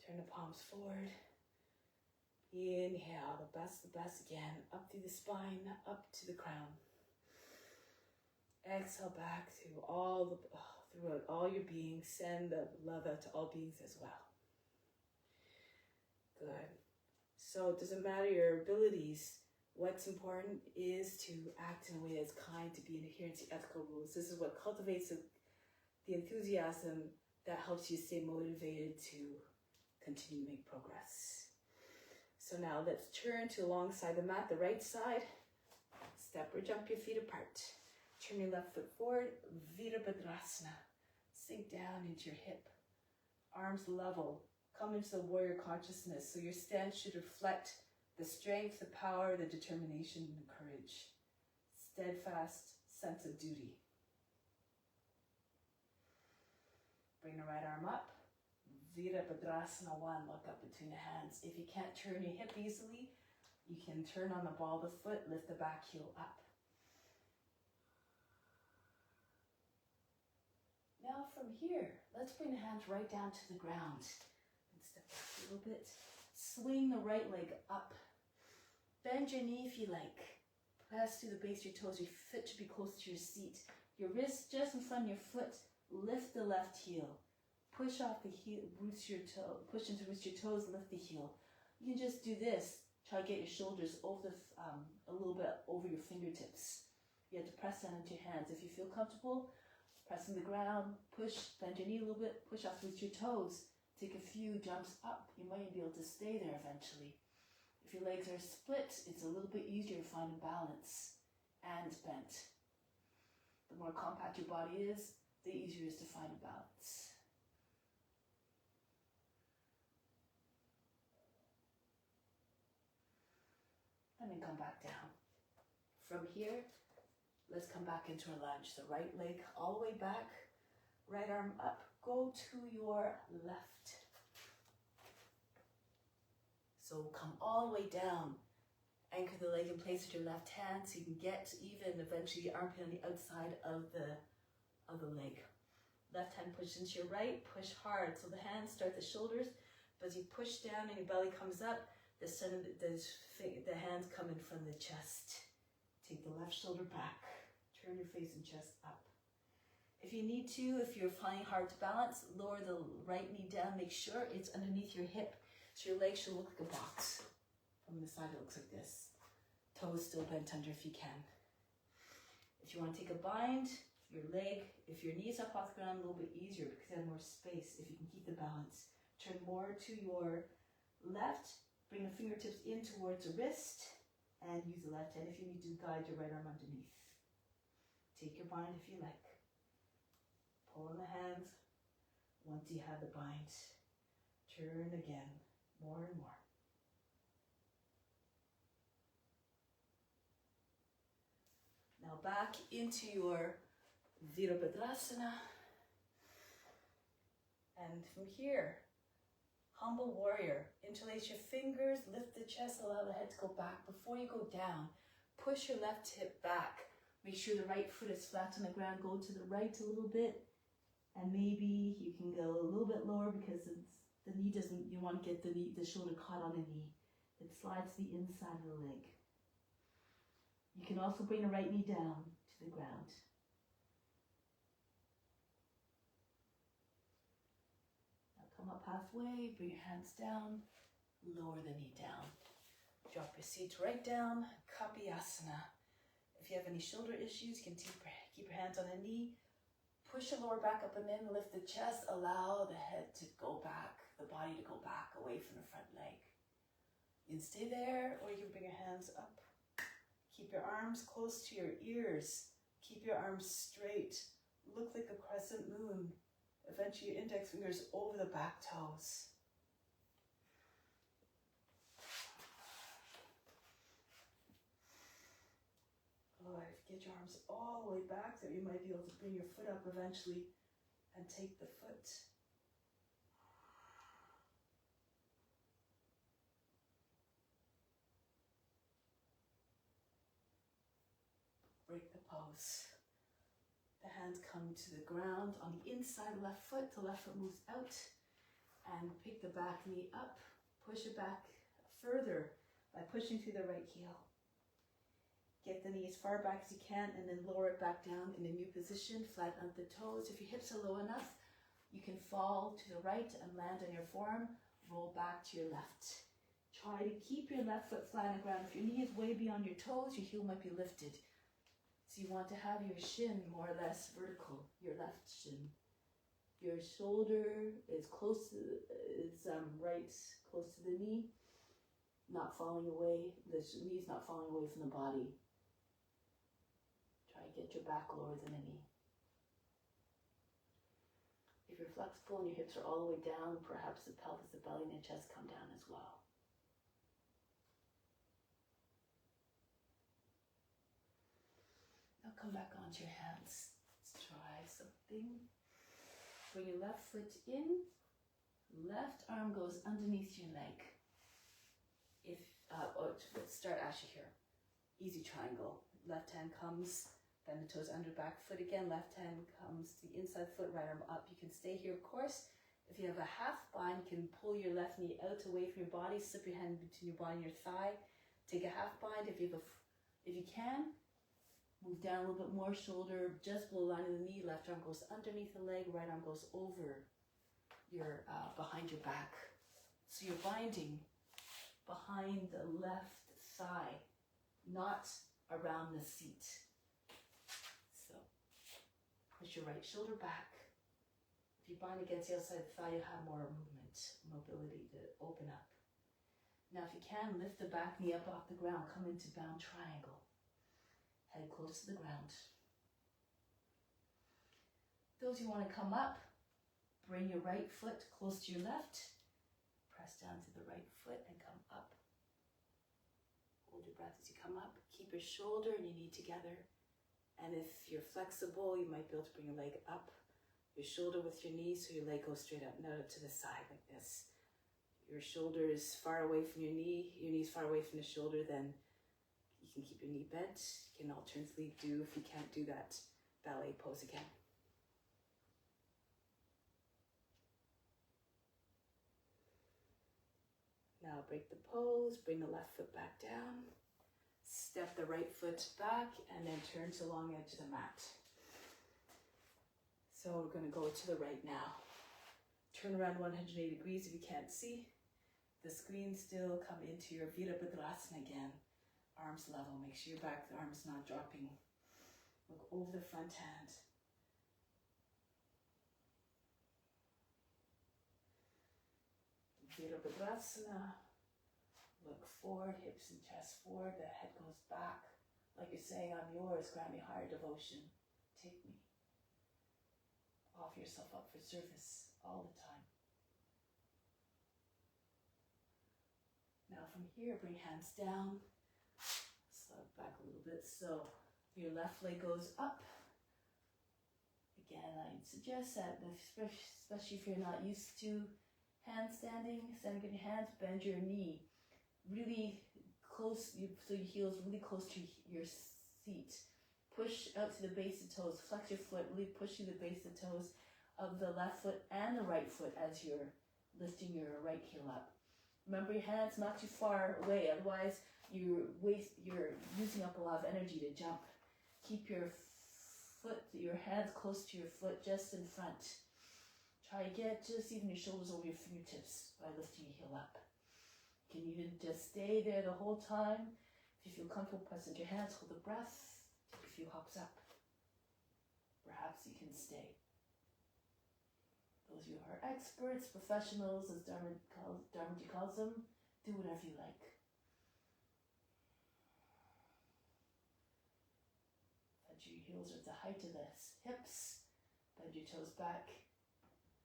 Speaker 1: Turn the palms forward. Inhale, the best again, up through the spine, up to the crown. Exhale back through throughout all your being. Send the love out to all beings as well. Good. So it doesn't matter your abilities. What's important is to act in a way that's kind, to be in adherence to ethical rules. This is what cultivates the enthusiasm that helps you stay motivated to continue to make progress. So now let's turn to alongside the mat, the right side. Step or jump your feet apart. Turn your left foot forward, Virabhadrasana. Sink down into your hip. Arms level. Come into the warrior consciousness. So your stance should reflect the strength, the power, the determination, and the courage. Steadfast sense of duty. Bring the right arm up. Virabhadrasana 1, look up between the hands. If you can't turn your hip easily, you can turn on the ball of the foot, lift the back heel up. Now from here, let's bring the hands right down to the ground. And step back a little bit. Swing the right leg up. Bend your knee if you like. Press through the base of your toes. Your foot should be close to your seat. Your wrist just in front of your foot. Lift the left heel. Push off the heel, push into roots your toes, lift the heel. You can just do this. Try to get your shoulders over a little bit over your fingertips. You have to press down into your hands. If you feel comfortable, pressing the ground, bend your knee a little bit, push off with your toes. Take a few jumps up. You might be able to stay there eventually. If your legs are split, it's a little bit easier to find a balance and bent. The more compact your body is, the easier it is to find a balance. And then come back down. From here, let's come back into a lunge. The right leg all the way back, right arm up, go to your left. So come all the way down. Anchor the leg in place with your left hand so you can get even eventually the armpit on the outside of the leg. Left hand push into your right, push hard. So the hands start the shoulders, But as you push down and your belly comes up, the hands come in front of the chest. Take the left shoulder back. Turn your face and chest up. If you need to, if you're finding hard to balance, lower the right knee down. Make sure it's underneath your hip. So your leg should look like a box. From the side, it looks like this. Toes still bent under if you can. If you want to take a bind, your leg, if your knees up off the ground, a little bit easier because you have more space if you can keep the balance. Turn more to your left. Bring the fingertips in towards the wrist and use the left hand if you need to guide your right arm underneath. Take your bind if you like. Pull on the hands. Once you have the bind, turn again, more and more. Now back into your Virabhadrasana. And from here, humble warrior. Interlace your fingers, lift the chest, allow the head to go back. Before you go down, push your left hip back. Make sure the right foot is flat on the ground. Go to the right a little bit. And maybe you can go a little bit lower because the knee doesn't, you want to get the shoulder caught on the knee. It slides the inside of the leg. You can also bring the right knee down to the ground. Now come up halfway, bring your hands down, lower the knee down. Drop your seat right down, Kapiyasana. If you have any shoulder issues, you can keep your hands on the knee. Push your lower back up and in, lift the chest, allow the head to go back, the body to go back away from the front leg. You can stay there or you can bring your hands up. Keep your arms close to your ears. Keep your arms straight. Look like a crescent moon. Eventually your index fingers over the back toes. Alright, get your arms all the way back so you might be able to bring your foot up eventually and take the foot. Break the pose. The hands come to the ground on the inside left foot. The left foot moves out and pick the back knee up. Push it back further by pushing through the right heel. Get the knee as far back as you can and then lower it back down in a new position, flatten out the toes. If your hips are low enough, you can fall to the right and land on your forearm. Roll back to your left. Try to keep your left foot flat on the ground. If your knee is way beyond your toes, your heel might be lifted. So you want to have your shin more or less vertical, your left shin. Your shoulder is right close to the knee, not falling away. The knee's not falling away from the body. Try to get your back lower than the knee. If you're flexible and your hips are all the way down, perhaps the pelvis, the belly, and the chest come down as well. Now come back onto your hands. Let's try something. Bring your left foot in. Left arm goes underneath your leg. Let's start actually here. Easy triangle. Left hand comes, bend the toes under back foot again. Left hand comes to the inside foot, right arm up. You can stay here, of course. If you have a half bind, you can pull your left knee out away from your body. Slip your hand between your body and your thigh. Take a half bind. If you can, move down a little bit more. Shoulder just below the line of the knee. Left arm goes underneath the leg. Right arm goes over your behind your back. So you're binding behind the left thigh, not around the seat. So push your right shoulder back. If you bind against the outside of the thigh, you have more mobility to open up. Now if you can, lift the back knee up off the ground, come into bound triangle. Head close to the ground. Those who want to come up, bring your right foot close to your left. Press down to the right foot and come up. Hold your breath as you come up. Keep your shoulder and your knee together. And if you're flexible, you might be able to bring your leg up. Your shoulder with your knee so your leg goes straight up, not up to the side like this. Your shoulder is far away from your knee is far away from the shoulder, then you can keep your knee bent. You can alternately do, if you can't do that, ballet pose again. now break the pose, bring the left foot back down, step the right foot back, and then turn to the long edge of the mat. So we're going to go to the right now. Turn around 180 degrees if you can't see. The screen still, come into your Virabhadrasana again. Arms level, make sure your back, the arm's not dropping. Look over the front hand. Virabhadrasana. Look forward, hips and chest forward, the head goes back. Like you're saying, I'm yours, grant me higher devotion. Take me. Offer yourself up for service all the time. Now from here, bring hands down. Slide back a little bit. So your left leg goes up. Again, I suggest that, especially if you're not used to handstanding, standing on your hands, bend your knee really close, so your heel's really close to your seat. Push out to the base of the toes, flex your foot, really pushing the base of the toes of the left foot and the right foot as you're lifting your right heel up. Remember your hands not too far away, otherwise you're using up a lot of energy to jump. Keep your hands close to your foot, just in front. Try to get just even your shoulders over your fingertips by lifting your heel up. You can even just stay there the whole time. If you feel comfortable, press into your hands, hold the breath, take a few hops up. Perhaps you can stay. Those of you who are experts, professionals, as Dharmaji calls them, do whatever you like. Bend your heels are at the height of the hips. Bend your toes back.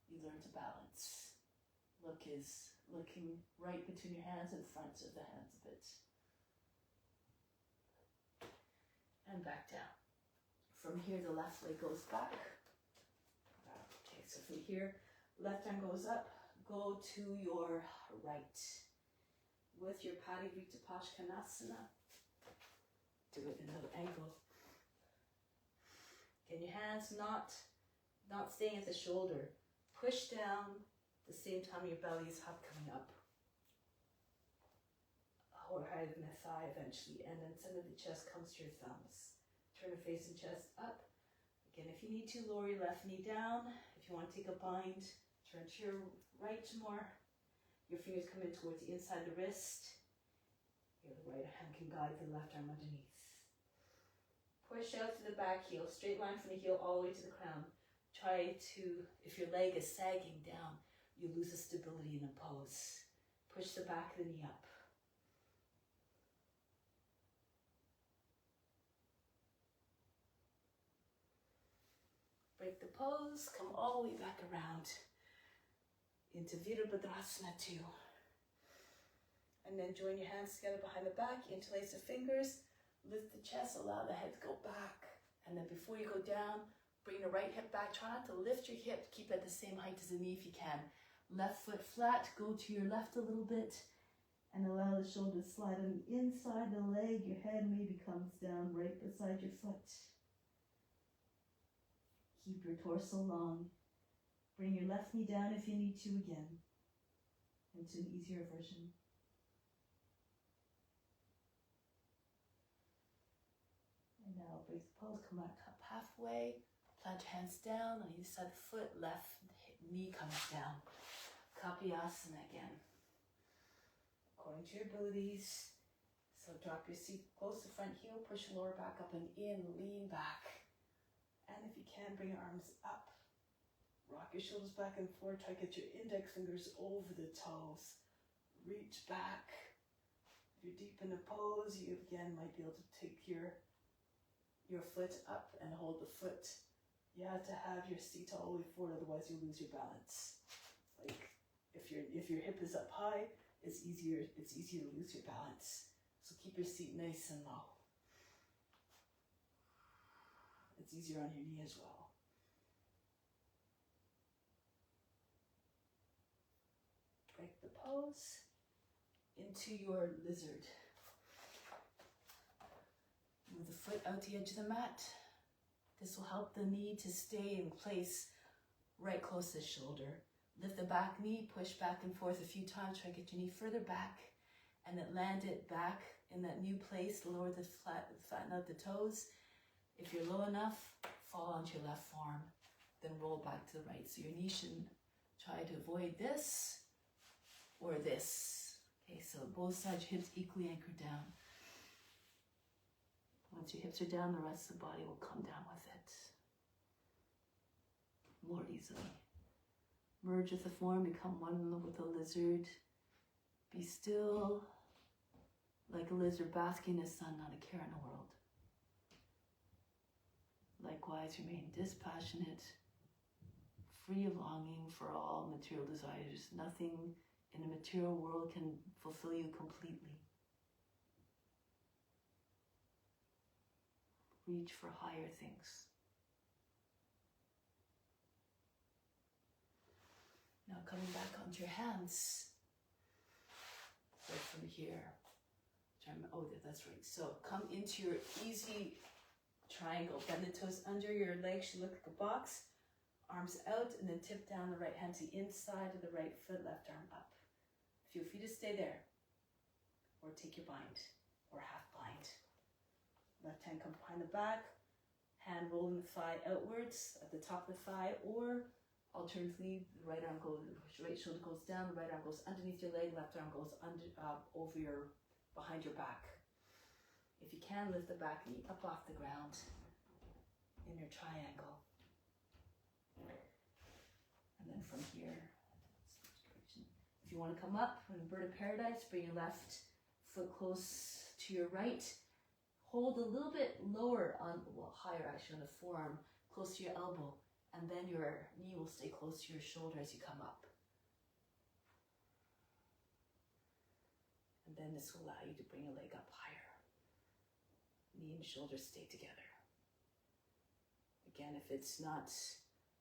Speaker 1: You learn to balance. Look is looking right between your hands and front of the hands a bit. And back down. From here, the left leg goes back. Okay, so from here, left arm goes up, go to your right. With your Parivrita Pashkanasana, do it in another angle. Can your hands not staying at the shoulder. Push down the same time your belly is coming up. Or higher than the thigh eventually, and then center of the chest comes to your thumbs. Turn the face and chest up. Again, if you need to, lower your left knee down. If you want to take a bind, turn to your right more. Your fingers come in towards the inside of the wrist. Your right hand can guide the left arm underneath. Push out to the back heel, straight line from the heel all the way to the crown. Try to, if your leg is sagging down, you lose the stability in the pose. Push the back of the knee up. Break the pose, come all the way back around into Virabhadrasana 2. And then join your hands together behind the back, interlace the fingers, lift the chest, allow the head to go back. And then before you go down, bring the right hip back. Try not to lift your hip, keep it at the same height as the knee if you can. Left foot flat, go to your left a little bit, and allow the shoulders to slide on the inside of the leg. Your head maybe comes down right beside your foot. Keep your torso long. Bring your left knee down if you need to again, into an easier version. And now break the pose, come back up halfway, plant your hands down on either side of the foot, left knee comes down. Kapiyasana again. According to your abilities. So drop your seat close to front heel, push your lower back up and in, lean back. And if you can, bring your arms up. Rock your shoulders back and forth. Try to get your index fingers over the toes. Reach back. If you're deep in the pose, you again might be able to take your foot up and hold the foot. You have to have your seat all the way forward, otherwise you lose your balance. Like if your hip is up high, it's easier to lose your balance. So keep your seat nice and low. It's easier on your knee as well. Break the pose into your lizard. Move the foot out the edge of the mat. This will help the knee to stay in place right close to the shoulder. Lift the back knee, push back and forth a few times. Try to get your knee further back and then land it back in that new place. Lower the flatten out the toes. If you're low enough, fall onto your left forearm. Then roll back to the right. So your knee should try to avoid this or this. Okay, so both sides, hips equally anchored down. Once your hips are down, the rest of the body will come down with it more easily. Merge with the form, become one with the lizard. Be still, like a lizard basking in the sun, not a care in the world. Likewise, remain dispassionate, free of longing for all material desires. Nothing in the material world can fulfill you completely. Reach for higher things. Now coming back onto your hands. So from here, that's right. So come into your easy triangle. Bend the toes under. Your legs should look like a box. Arms out, and then tip down the right hand to the inside of the right foot, left arm up. Feel free to stay there. Or take your bind, or half bind. Left hand comes behind the back. Hand rolling the thigh outwards at the top of the thigh, or alternatively, the right arm goes, right shoulder goes down, the right arm goes underneath your leg, left arm goes behind your back. If you can, lift the back knee up off the ground in your triangle. And then from here, if you want to come up, inverted paradise, bring your left foot close to your right. Hold a little bit lower higher actually on the forearm, close to your elbow, and then your knee will stay close to your shoulder as you come up. And then this will allow you to bring your leg up higher. Knee and shoulder stay together. Again, if it's not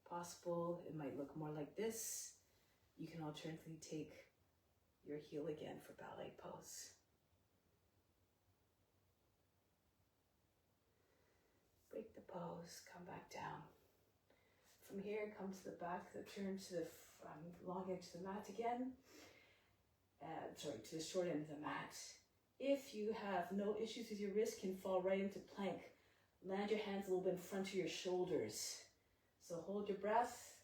Speaker 1: possible, it might look more like this. You can alternatively take your heel again for ballet pose. Break the pose, come back down. From here, come to the back, turn to the long edge of the mat again. To the short end of the mat. If you have no issues with your wrist, can fall right into plank. Land your hands a little bit in front of your shoulders. So hold your breath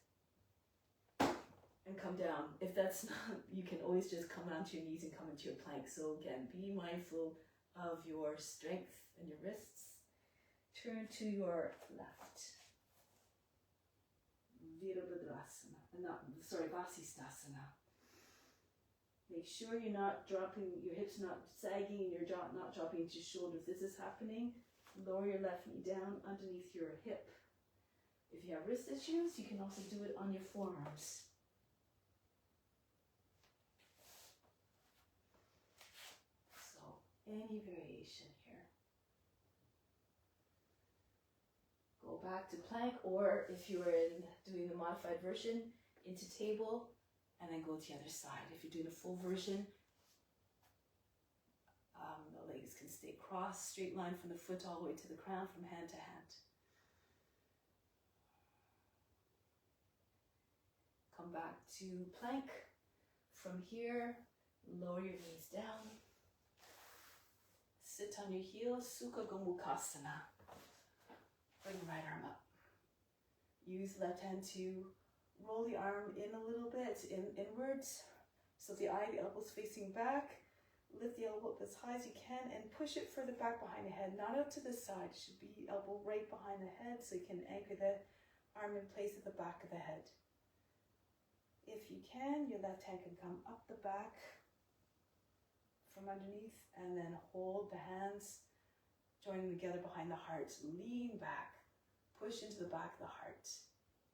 Speaker 1: and come down. If that's not, you can always just come onto your knees and come into your plank. So again, be mindful of your strength and your wrists. Turn to your left. Vasisthasana. Make sure you're not dropping, your hips not sagging and your jaw not dropping into your shoulder. If this is happening, lower your left knee down underneath your hip. If you have wrist issues, you can also do it on your forearms. So, any variation here. Go back to plank, or if you are doing the modified version, into table, and then go to the other side. If you're doing a full version, the legs can stay crossed, straight line from the foot all the way to the crown, from hand to hand. Come back to plank. From here, lower your knees down. Sit on your heels, Sukha Gomukhasana. Bring the right arm up. Use left hand to roll the arm in a little bit, inwards. So the elbow's facing back. Lift the elbow up as high as you can and push it further back behind the head, not out to the side. It should be elbow right behind the head so you can anchor the arm in place at the back of the head. If you can, your left hand can come up the back from underneath and then hold the hands, joining together behind the heart. Lean back, push into the back of the heart.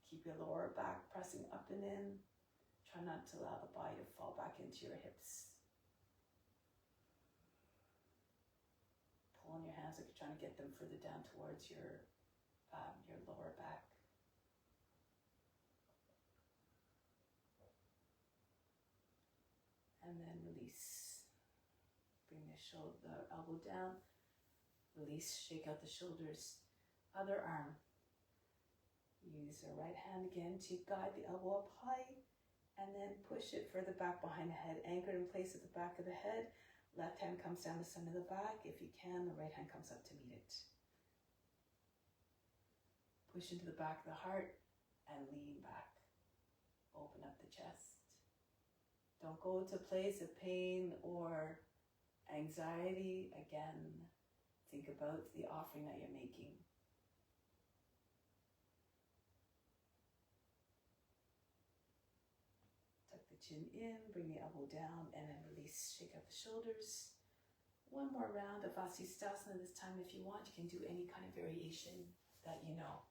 Speaker 1: Keep your lower back pressing up and in. Try not to allow the body to fall back into your hips. Pull on your hands like you're trying to get them further down towards your lower back. And then release. Bring the elbow down. Release, shake out the shoulders. Other arm. Use the right hand again to guide the elbow up high And then push it further back behind the head, anchored in place at the back of the head. Left hand comes down the center of the back. If you can, the right hand comes up to meet it. Push into the back of the heart and lean back. Open up the chest. Don't go to a place of pain or anxiety. Again, think about the offering that you're making. Tuck the chin in, bring the elbow down, and then release. Shake out the shoulders. One more round of Vasisthasana this time. If you want, you can do any kind of variation that you know.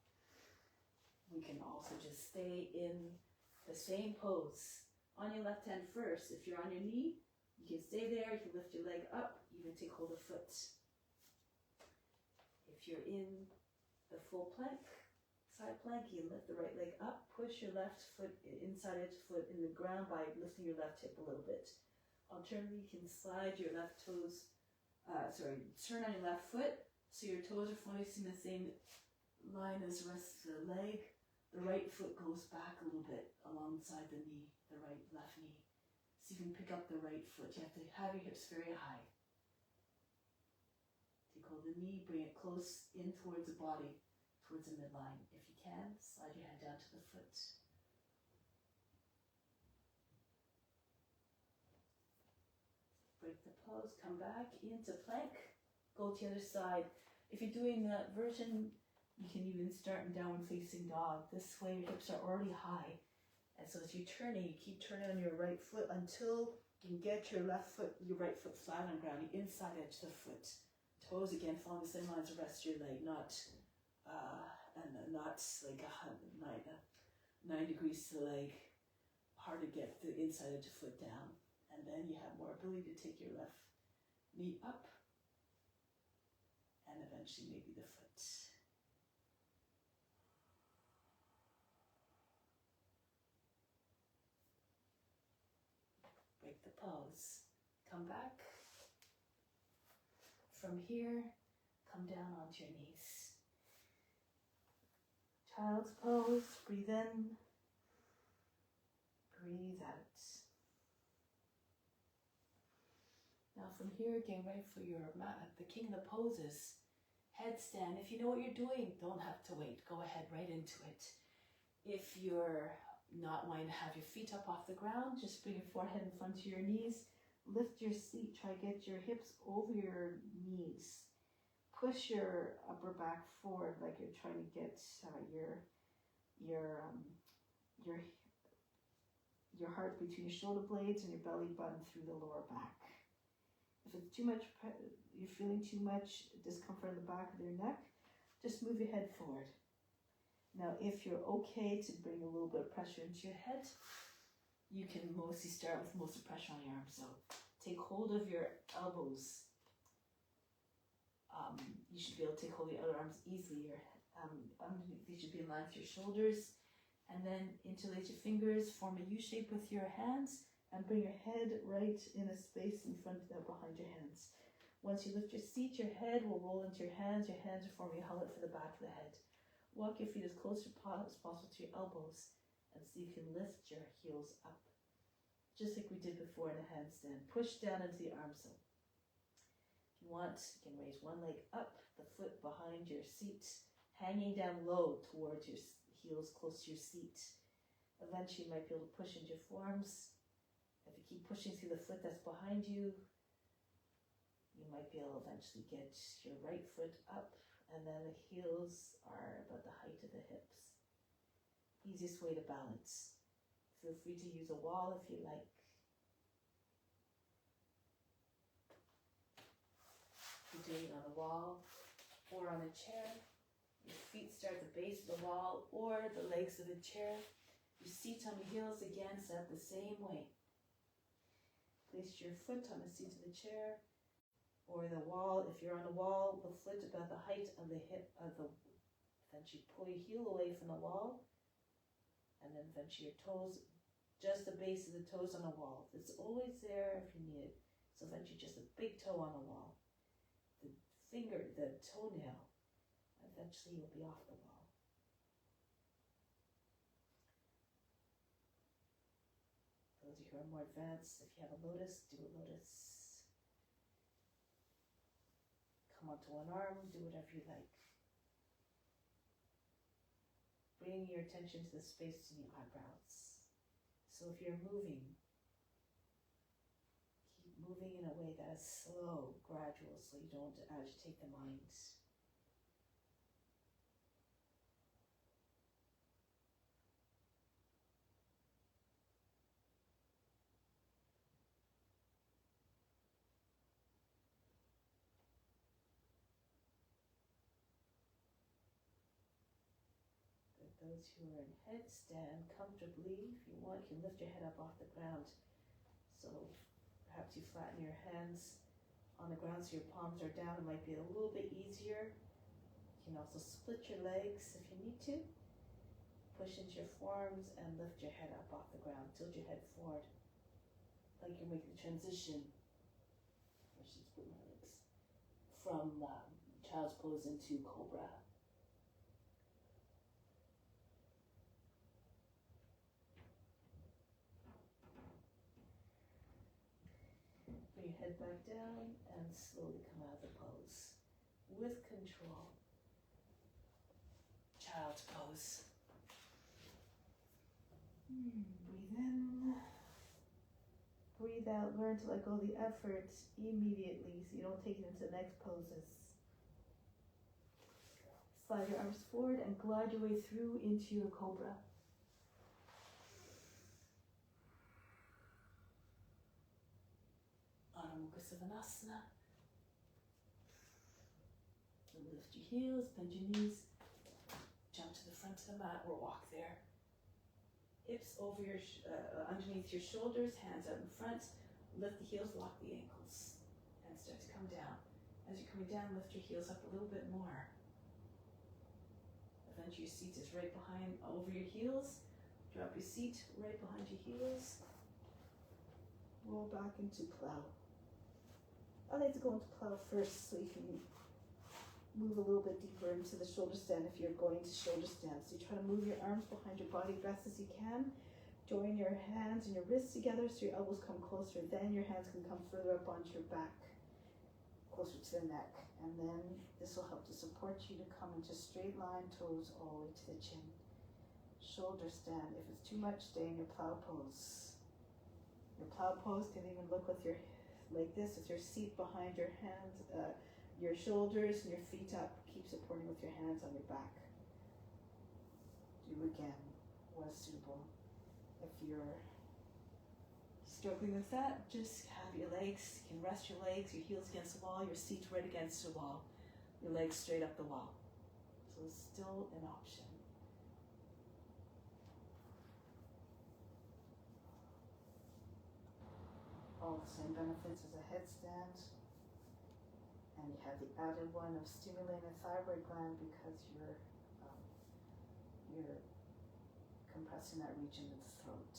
Speaker 1: We can also just stay in the same pose. On your left hand first. If you're on your knee, you can stay there. You can lift your leg up. Even take hold of foot. If you're in the full plank, side plank, you can lift the right leg up. Push your left foot, inside edge foot in the ground by lifting your left hip a little bit. Alternatively, you can slide your left toes, turn on your left foot so your toes are facing the same line as the rest of the leg. The right foot goes back a little bit alongside the knee, the left knee. So you can pick up the right foot. You have to have your hips very high. Take hold of the knee, bring it close in towards the body, towards the midline. If you can, slide your hand down to the foot. Break the pose, come back into plank, go to the other side. If you're doing that version, you can even start in downward facing dog. This way your hips are already high. And so as you're turning, you keep turning on your right foot until you can get your right foot flat on the ground, the inside edge of the foot. Toes again following the same line as the rest of your leg, not like 9 degrees to the leg. Hard to get the inside edge of the foot down. And then you have more ability to take your left knee up and eventually maybe the foot. Break the pose. Come back. From here, come down onto your knees. Child's pose. Breathe in. Breathe out. Now from here, get ready for your mat, the king of the poses. Headstand. If you know what you're doing, don't have to wait. Go ahead right into it. If you're not wanting to have your feet up off the ground, just bring your forehead in front of your knees. Lift your seat. Try to get your hips over your knees. Push your upper back forward like you're trying to get your heart between your shoulder blades and your belly button through the lower back. If it's too much, you're feeling too much discomfort in the back of your neck, just move your head forward. Now, if you're okay to bring a little bit of pressure into your head, you can mostly start with most of the pressure on your arms. So take hold of your elbows. You should be able to take hold of your other arms easily. They should be in line with your shoulders. And then interlace your fingers, form a U shape with your hands, and bring your head right in a space in front of that behind your hands. Once you lift your seat, your head will roll into your hands. Your hands are forming a helmet for the back of the head. Walk your feet as close as possible to your elbows and see if you can lift your heels up. Just like we did before in a handstand. Push down into the arms up. If you want, you can raise one leg up, the foot behind your seat, hanging down low towards your heels close to your seat. Eventually you might be able to push into your forearms. If you keep pushing through the foot that's behind you, you might be able to eventually get your right foot up, and then the heels are about the height of the hips. Easiest way to balance. Feel free to use a wall if you like. You're doing it on a wall or on a chair. Your feet start at the base of the wall or the legs of the chair. Your seat on your heels again, set the same way. Place your foot on the seat of the chair or the wall. If you're on the wall, the foot about the height of the hip of the. Eventually pull your heel away from the wall, and then eventually your toes, just the base of the toes on the wall. It's always there if you need it. So eventually just a big toe on the wall. The toenail, eventually you'll be off the wall. who are more advanced, if you have a lotus, do a lotus. Come onto one arm, do whatever you like. Bring your attention to the space between the eyebrows. So if you're moving, keep moving in a way that is slow, gradual, so you don't agitate the mind. Those who are in headstand, comfortably, if you want, you can lift your head up off the ground. So perhaps you flatten your hands on the ground so your palms are down. It might be a little bit easier. You can also split your legs if you need to. Push into your forearms and lift your head up off the ground. Tilt your head forward, like you're making the transition. I should split my legs. From child's pose into cobra. Bring your head back down and slowly come out of the pose with control. Child's pose. Breathe in. Breathe out. Learn to let go of the effort immediately so you don't take it into the next poses. Slide your arms forward and glide your way through into your cobra. Mukha Lift your heels, bend your knees, jump to the front of the mat or walk there. Hips over your underneath your shoulders, hands out in front. Lift the heels, lock the ankles, and start to come down. As you're coming down, lift your heels up a little bit more. Eventually your seat is right behind, over your heels. Drop your seat right behind your heels. Roll back into plow. I like to go into plow first so you can move a little bit deeper into the shoulder stand if you're going to shoulder stand. So you try to move your arms behind your body best as you can. Join your hands and your wrists together so your elbows come closer. Then your hands can come further up onto your back, closer to the neck. And then this will help to support you to come into straight line, toes all the way to the chin. Shoulder stand. If it's too much, stay in your plow pose. Your plow pose can even look with your like this, with your seat behind your hands, your shoulders and your feet up. Keep supporting with your hands on your back. Do again what is suitable. If you're struggling with that, just have your legs, you can rest your legs, your heels against the wall, your seat right against the wall, your legs straight up the wall. So it's still an option. All the same benefits as a headstand, and you have the added one of stimulating the thyroid gland because you're compressing that region of the throat.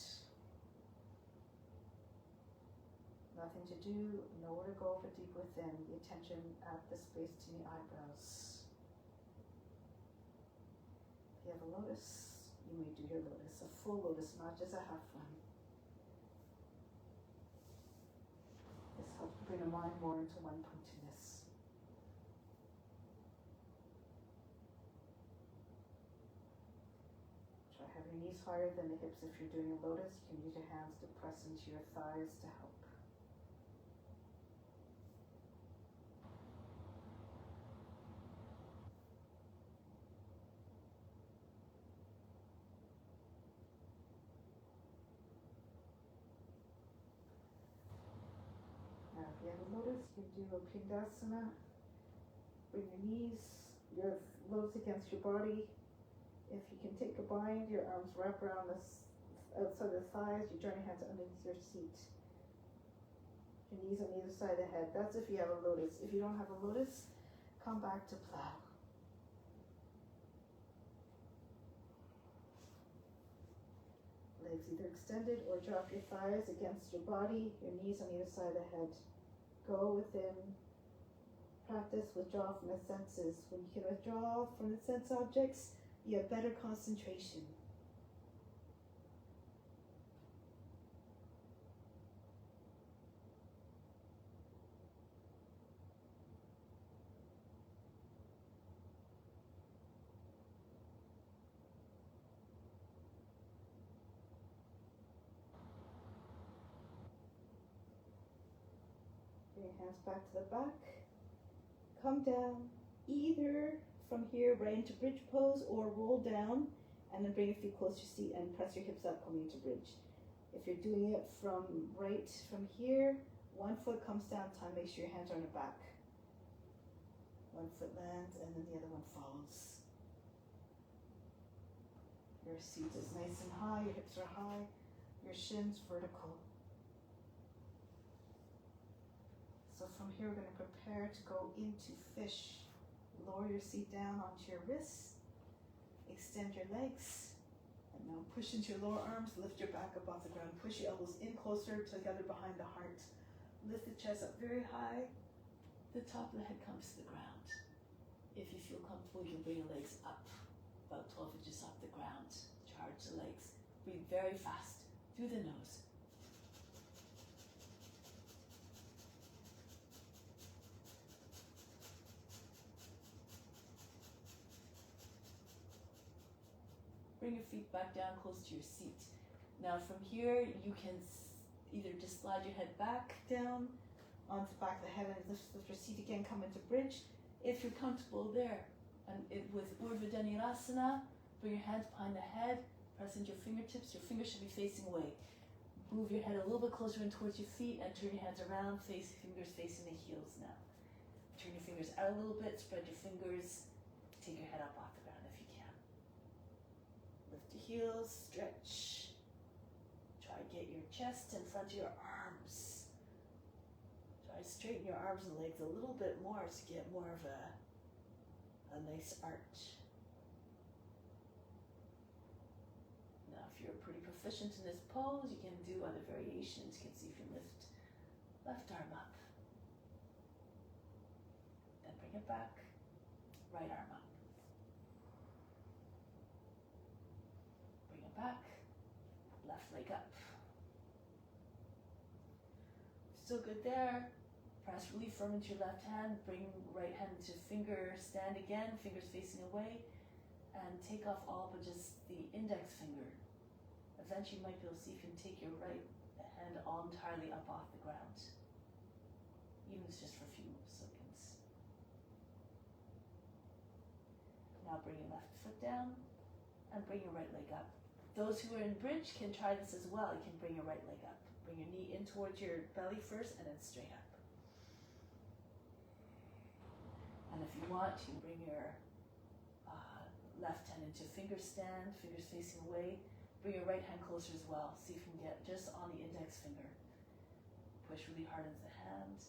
Speaker 1: Nothing to do, nowhere to go but deep within. The attention at the space between the eyebrows. If you have a lotus, you may do your lotus, a full lotus, not just a half one. This helps bring the mind more into one pointedness. Try having your knees higher than the hips if you're doing a lotus. You can use your hands to press into your thighs to help. Now, if you have a lotus, you can do a pindasana. Bring your knees, your lotus against your body. If you can take a bind, your arms wrap around the outside of the thighs. You join your hands underneath your seat. Your knees on either side of the head. That's if you have a lotus. If you don't have a lotus, come back to plow. Legs either extended or drop your thighs against your body, your knees on either side of the head. Go within. Practice withdraw from the senses. When you can withdraw from the sense objects, you have better concentration.
Speaker 2: Bring your hands back to the back. Come down either from here right into bridge pose or roll down and then bring your feet close to your seat and press your hips up coming into bridge. If you're doing it from here, one foot comes down, make sure your hands are on the back. One foot lands and then the other one follows. Your seat is nice and high, your hips are high, your shins vertical. So from here we're going to prepare to go into fish. Lower your seat down onto your wrists, extend your legs, and now push into your lower arms, lift your back up off the ground, push your elbows in closer together behind the heart. Lift the chest up very high. The top of the head comes to the ground. If you feel comfortable, you can bring your legs up about 12 inches off the ground. Charge the legs. Breathe very fast through the nose. Bring your feet back down close to your seat. Now from here, you can either just slide your head back down onto the back of the head and lift your seat again, come into bridge. If you're comfortable there, and with Urdhva Dhanurasana, bring your hands behind the head, press into your fingertips. Your fingers should be facing away. Move your head a little bit closer in towards your feet and turn your hands around, fingers facing the heels now. Turn your fingers out a little bit, spread your fingers, take your head up off the ground if you can. Lift your heels, stretch. Try to get your chest in front of your arms. Try to straighten your arms and legs a little bit more to get more of a nice arch. Now if you're pretty proficient in this pose, you can do other variations. You can see if you lift left arm up. Then bring it back, right arm up. Bring it back, left leg up. Still good there. Press really firm into your left hand. Bring right hand to finger stand again, fingers facing away. And take off all but just the index finger. Eventually you might be able to see if you can take your right hand all entirely up off the ground. Even if it's just for a few seconds. Now bring your left foot down and bring your right leg up. Those who are in bridge can try this as well. You can bring your right leg up. Bring your knee in towards your belly first and then straight up. And if you want, you can bring your left hand into finger stand, fingers facing away. Bring your right hand closer as well. See if you can get just on the index finger. Push really hard into the hand,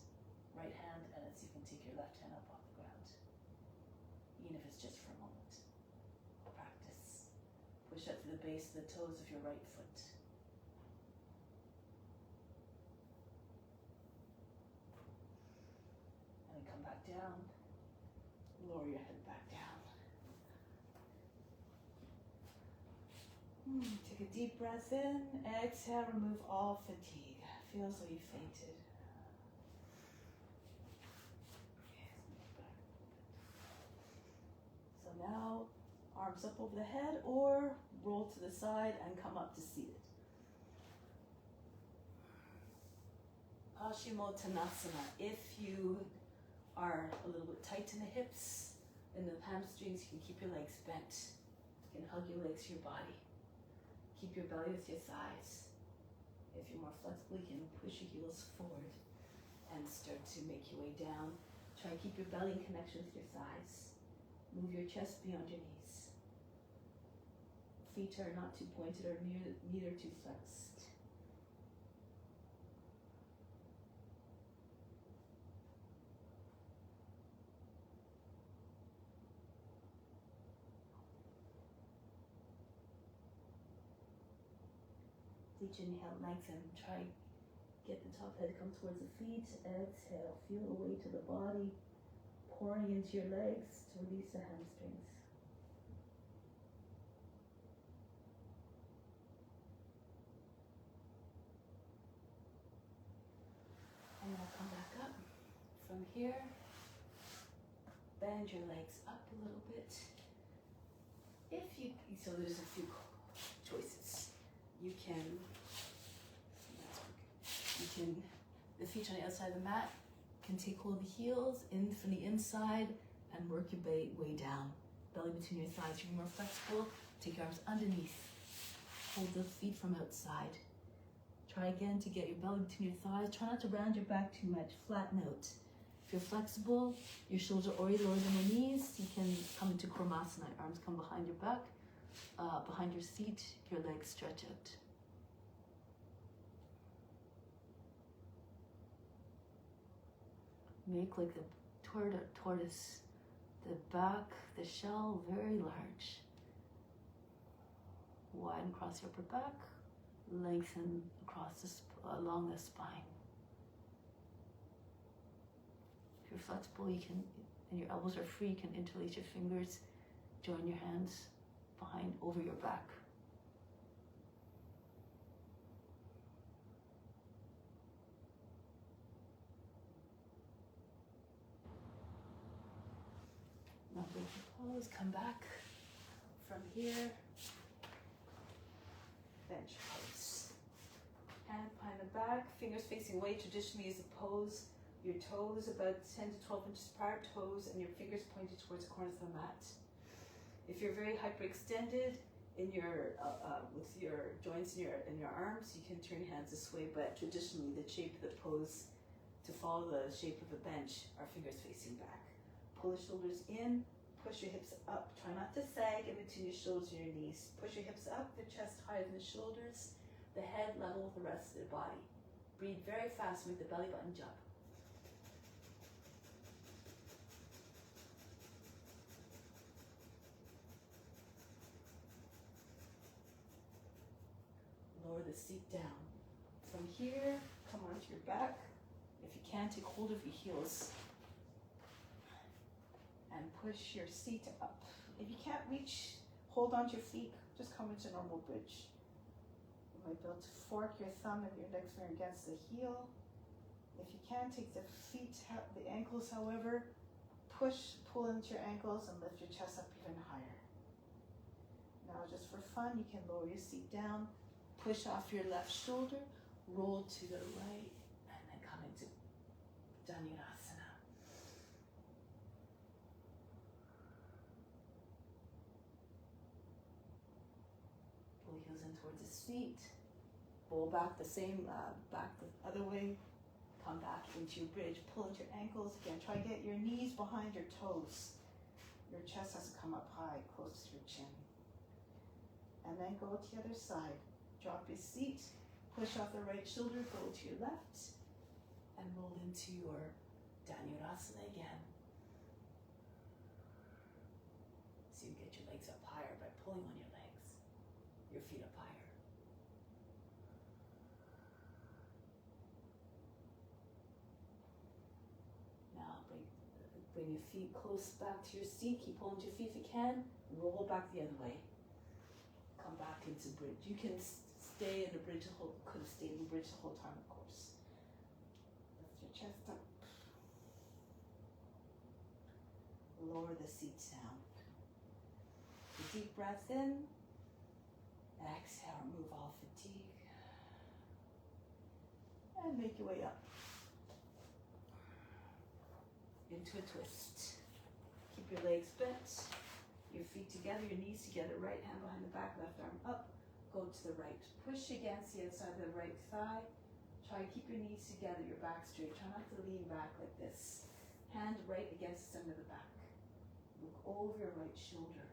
Speaker 2: right hand, and then see if you can take your left hand up off the ground. Even if it's just for a moment. Practice. Push up to the base of the toes of your right foot. And then come back down. Lower your head back down. Take a deep breath in. Exhale, remove all fatigue. Feels like you fainted. So now, arms up over the head or roll to the side and come up to seated. Paschimottanasana. If you are a little bit tight in the hips, in the hamstrings, you can keep your legs bent. You can hug your legs to your body. Keep your belly with your thighs. If you're more flexible, you can push your heels forward and start to make your way down. Try and keep your belly in connection with your thighs. Move your chest beyond your knees. Feet are not too pointed or neither too flexed. Each inhale, lengthen. Try get the top head come towards the feet. Exhale, feel the weight of the body pouring into your legs to release the hamstrings. And now come back up. From here, bend your legs up a little bit. So there's a few choices. You can, the feet on the outside of the mat, can take hold of the heels in from the inside and work your way down. Belly between your thighs. You're more flexible. Take your arms underneath. Hold the feet from outside. Try again to get your belly between your thighs. Try not to round your back too much. Flatten out. If you're flexible, your shoulders are already lower than your knees. You can come into Kurmasana. Arms come behind your back, behind your seat. Your legs stretch out. Make like the tortoise, the back, the shell very large. Widen across your upper back, lengthen across along the spine. If you're flexible, you can, and your elbows are free, you can interlace your fingers, join your hands behind over your back. Now break your pose, come back from here. Bench pose. Hand behind the back, fingers facing away. Traditionally is a pose. Your toes about 10 to 12 inches apart, toes and your fingers pointed towards the corners of the mat. If you're very hyperextended in your with your joints in your arms, you can turn your hands this way, but traditionally the shape of the pose to follow the shape of a bench are fingers facing back. Pull the shoulders in, push your hips up. Try not to sag in between your shoulders and your knees. Push your hips up, the chest higher than the shoulders, the head level with the rest of the body. Breathe very fast, make the belly button jump. Lower the seat down. From here, come onto your back. If you can, take hold of your heels and push your seat up. If you can't reach, hold onto your feet, just come into normal bridge. You might be able to fork your thumb and your index finger against the heel. If you can, take the feet, the ankles, however, pull into your ankles and lift your chest up even higher. Now, just for fun, you can lower your seat down, push off your left shoulder, roll to the right, and then come into Dhanurasana. Pull your heels in towards his feet. Roll back the same, back the other way. Come back into your bridge. Pull into your ankles again. Try to get your knees behind your toes. Your chest has to come up high, close to your chin. And then go to the other side. Drop your seat. Push off the right shoulder. Go to your left. And roll into your Dhanurasana again. So you get your legs up higher by pulling on your legs. Your feet up higher. Now bring your feet close back to your seat. Keep holding your feet if you can. Roll back the other way. Come back into bridge. You can stay in the bridge could have stayed in the bridge the whole time, of course. Lift your chest up. Lower the seat down. A deep breath in. Exhale, remove all fatigue. And make your way up. Into a twist. Keep your legs bent. Your feet together, your knees together, right hand behind the back, left arm up. Go to the right. Push against the outside of the right thigh. Try to keep your knees together, your back straight. Try not to lean back like this. Hand right against the center of the back. Look over your right shoulder.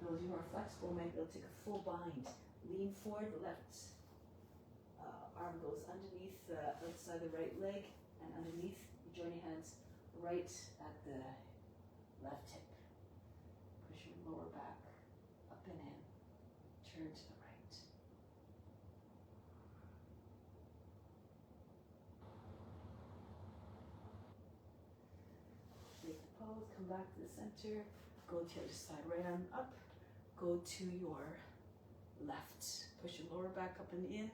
Speaker 2: Those who are flexible might be able to take a full bind. Lean forward, the left arm goes underneath the outside of the right leg, and underneath, you join your hands right at the left hip. Push your lower back up and in. Turn to the right. Break the pose, come back to the center. Go to the other side, right arm up. Go to your left. Push your lower back up and in.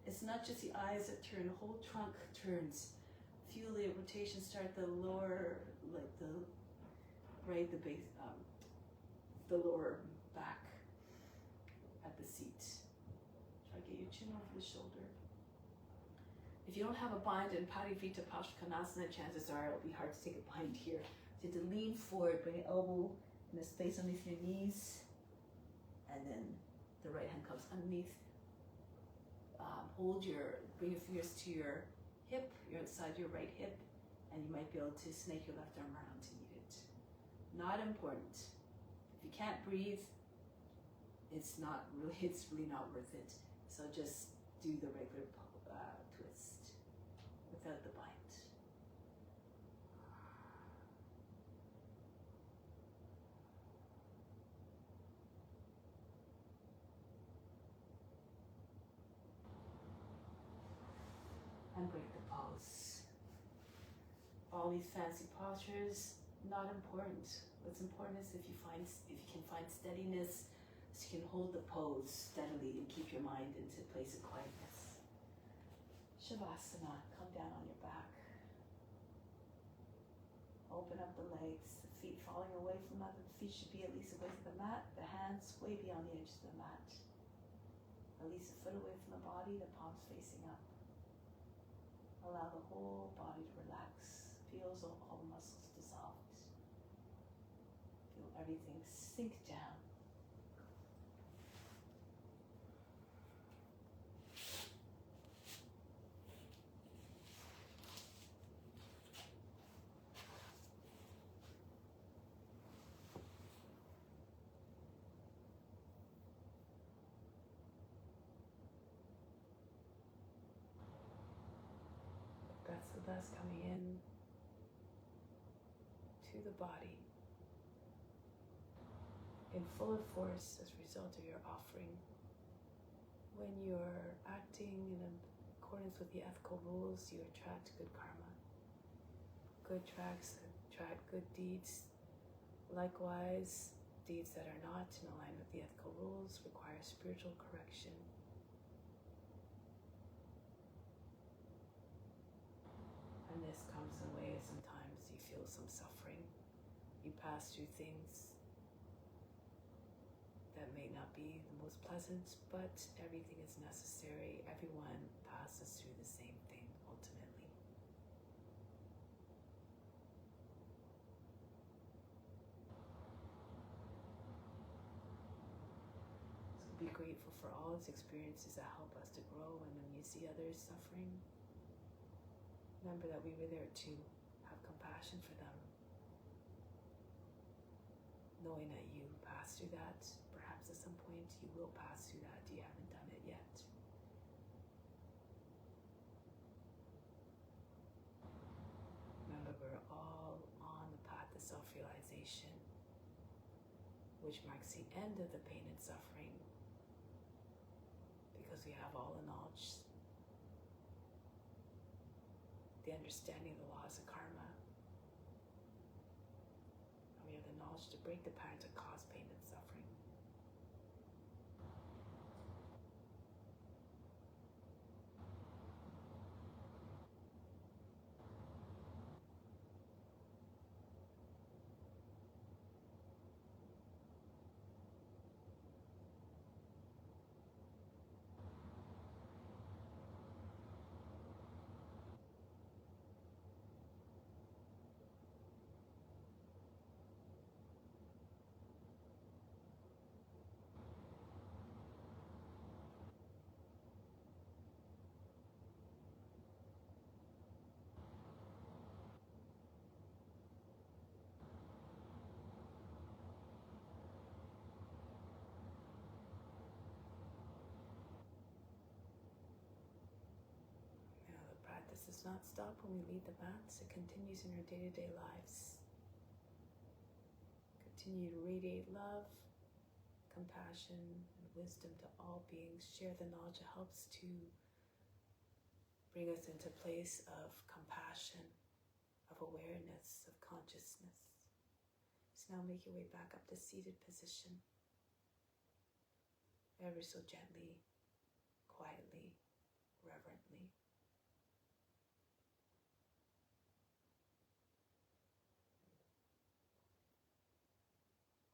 Speaker 2: It's not just the eyes that turn, the whole trunk turns. Feel the rotation start at the lower, like the base, the lower back at the seat. Try to get your chin over the shoulder. If you don't have a bind in Parivita Paschimottanasana, chances are it'll be hard to take a bind here. So you have to lean forward, bring your elbow in a space underneath your knees, and then the right hand comes underneath. Bring your fingers to your hip, your inside your right hip, and you might be able to snake your left arm around to meet it. Not important. If you can't breathe, it's really not worth it. So just do the regular twist without the bind. And break the pose. All these fancy postures, not important. What's important is if you can find steadiness, so you can hold the pose steadily and keep your mind into a place of quietness. Shavasana, come down on your back. Open up the legs, the feet falling away from that. The feet should be at least away from the mat, the hands way beyond the edge of the mat. At least a foot away from the body, the palms facing up. Allow the whole body to relax. Feel all the muscles dissolved. Feel everything sink down. That's the dust coming in to the body in full force as a result of your offering. When you're acting in accordance with the ethical rules, you attract good karma. Good tracks attract good deeds. Likewise, deeds that are not in alignment with the ethical rules require spiritual correction. And this comes in ways sometimes you feel some suffering. You pass through things that may not be the most pleasant, but everything is necessary. Everyone passes through the same thing ultimately. So be grateful for all its experiences that help us to grow, and when you see others suffering, remember that we were there too. Have compassion for them. Knowing that you passed through that, perhaps at some point you will pass through that. You haven't done it yet. Remember, we're all on the path to self-realization, which marks the end of the pain and suffering, because we have all the knowledge, the understanding of the laws of karma. And we have the knowledge to break the patterns that cause pain and suffering. Practice does not stop when we leave the mats. It continues in our day-to-day lives. Continue to radiate love, compassion, and wisdom to all beings. Share the knowledge that helps to bring us into a place of compassion, of awareness, of consciousness. So now make your way back up to seated position. Ever so gently, quietly, reverently.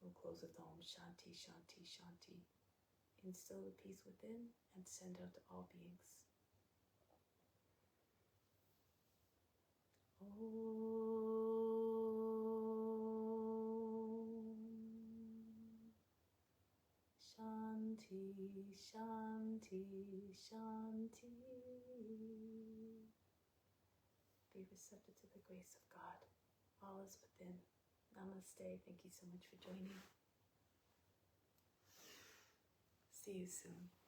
Speaker 2: We'll close with Om Shanti, Shanti, Shanti. Instill the peace within and send out to all beings.
Speaker 1: Shanti, Shanti, Shanti. Be receptive to the grace of God. All is within. Namaste. Thank you so much for joining. See you soon.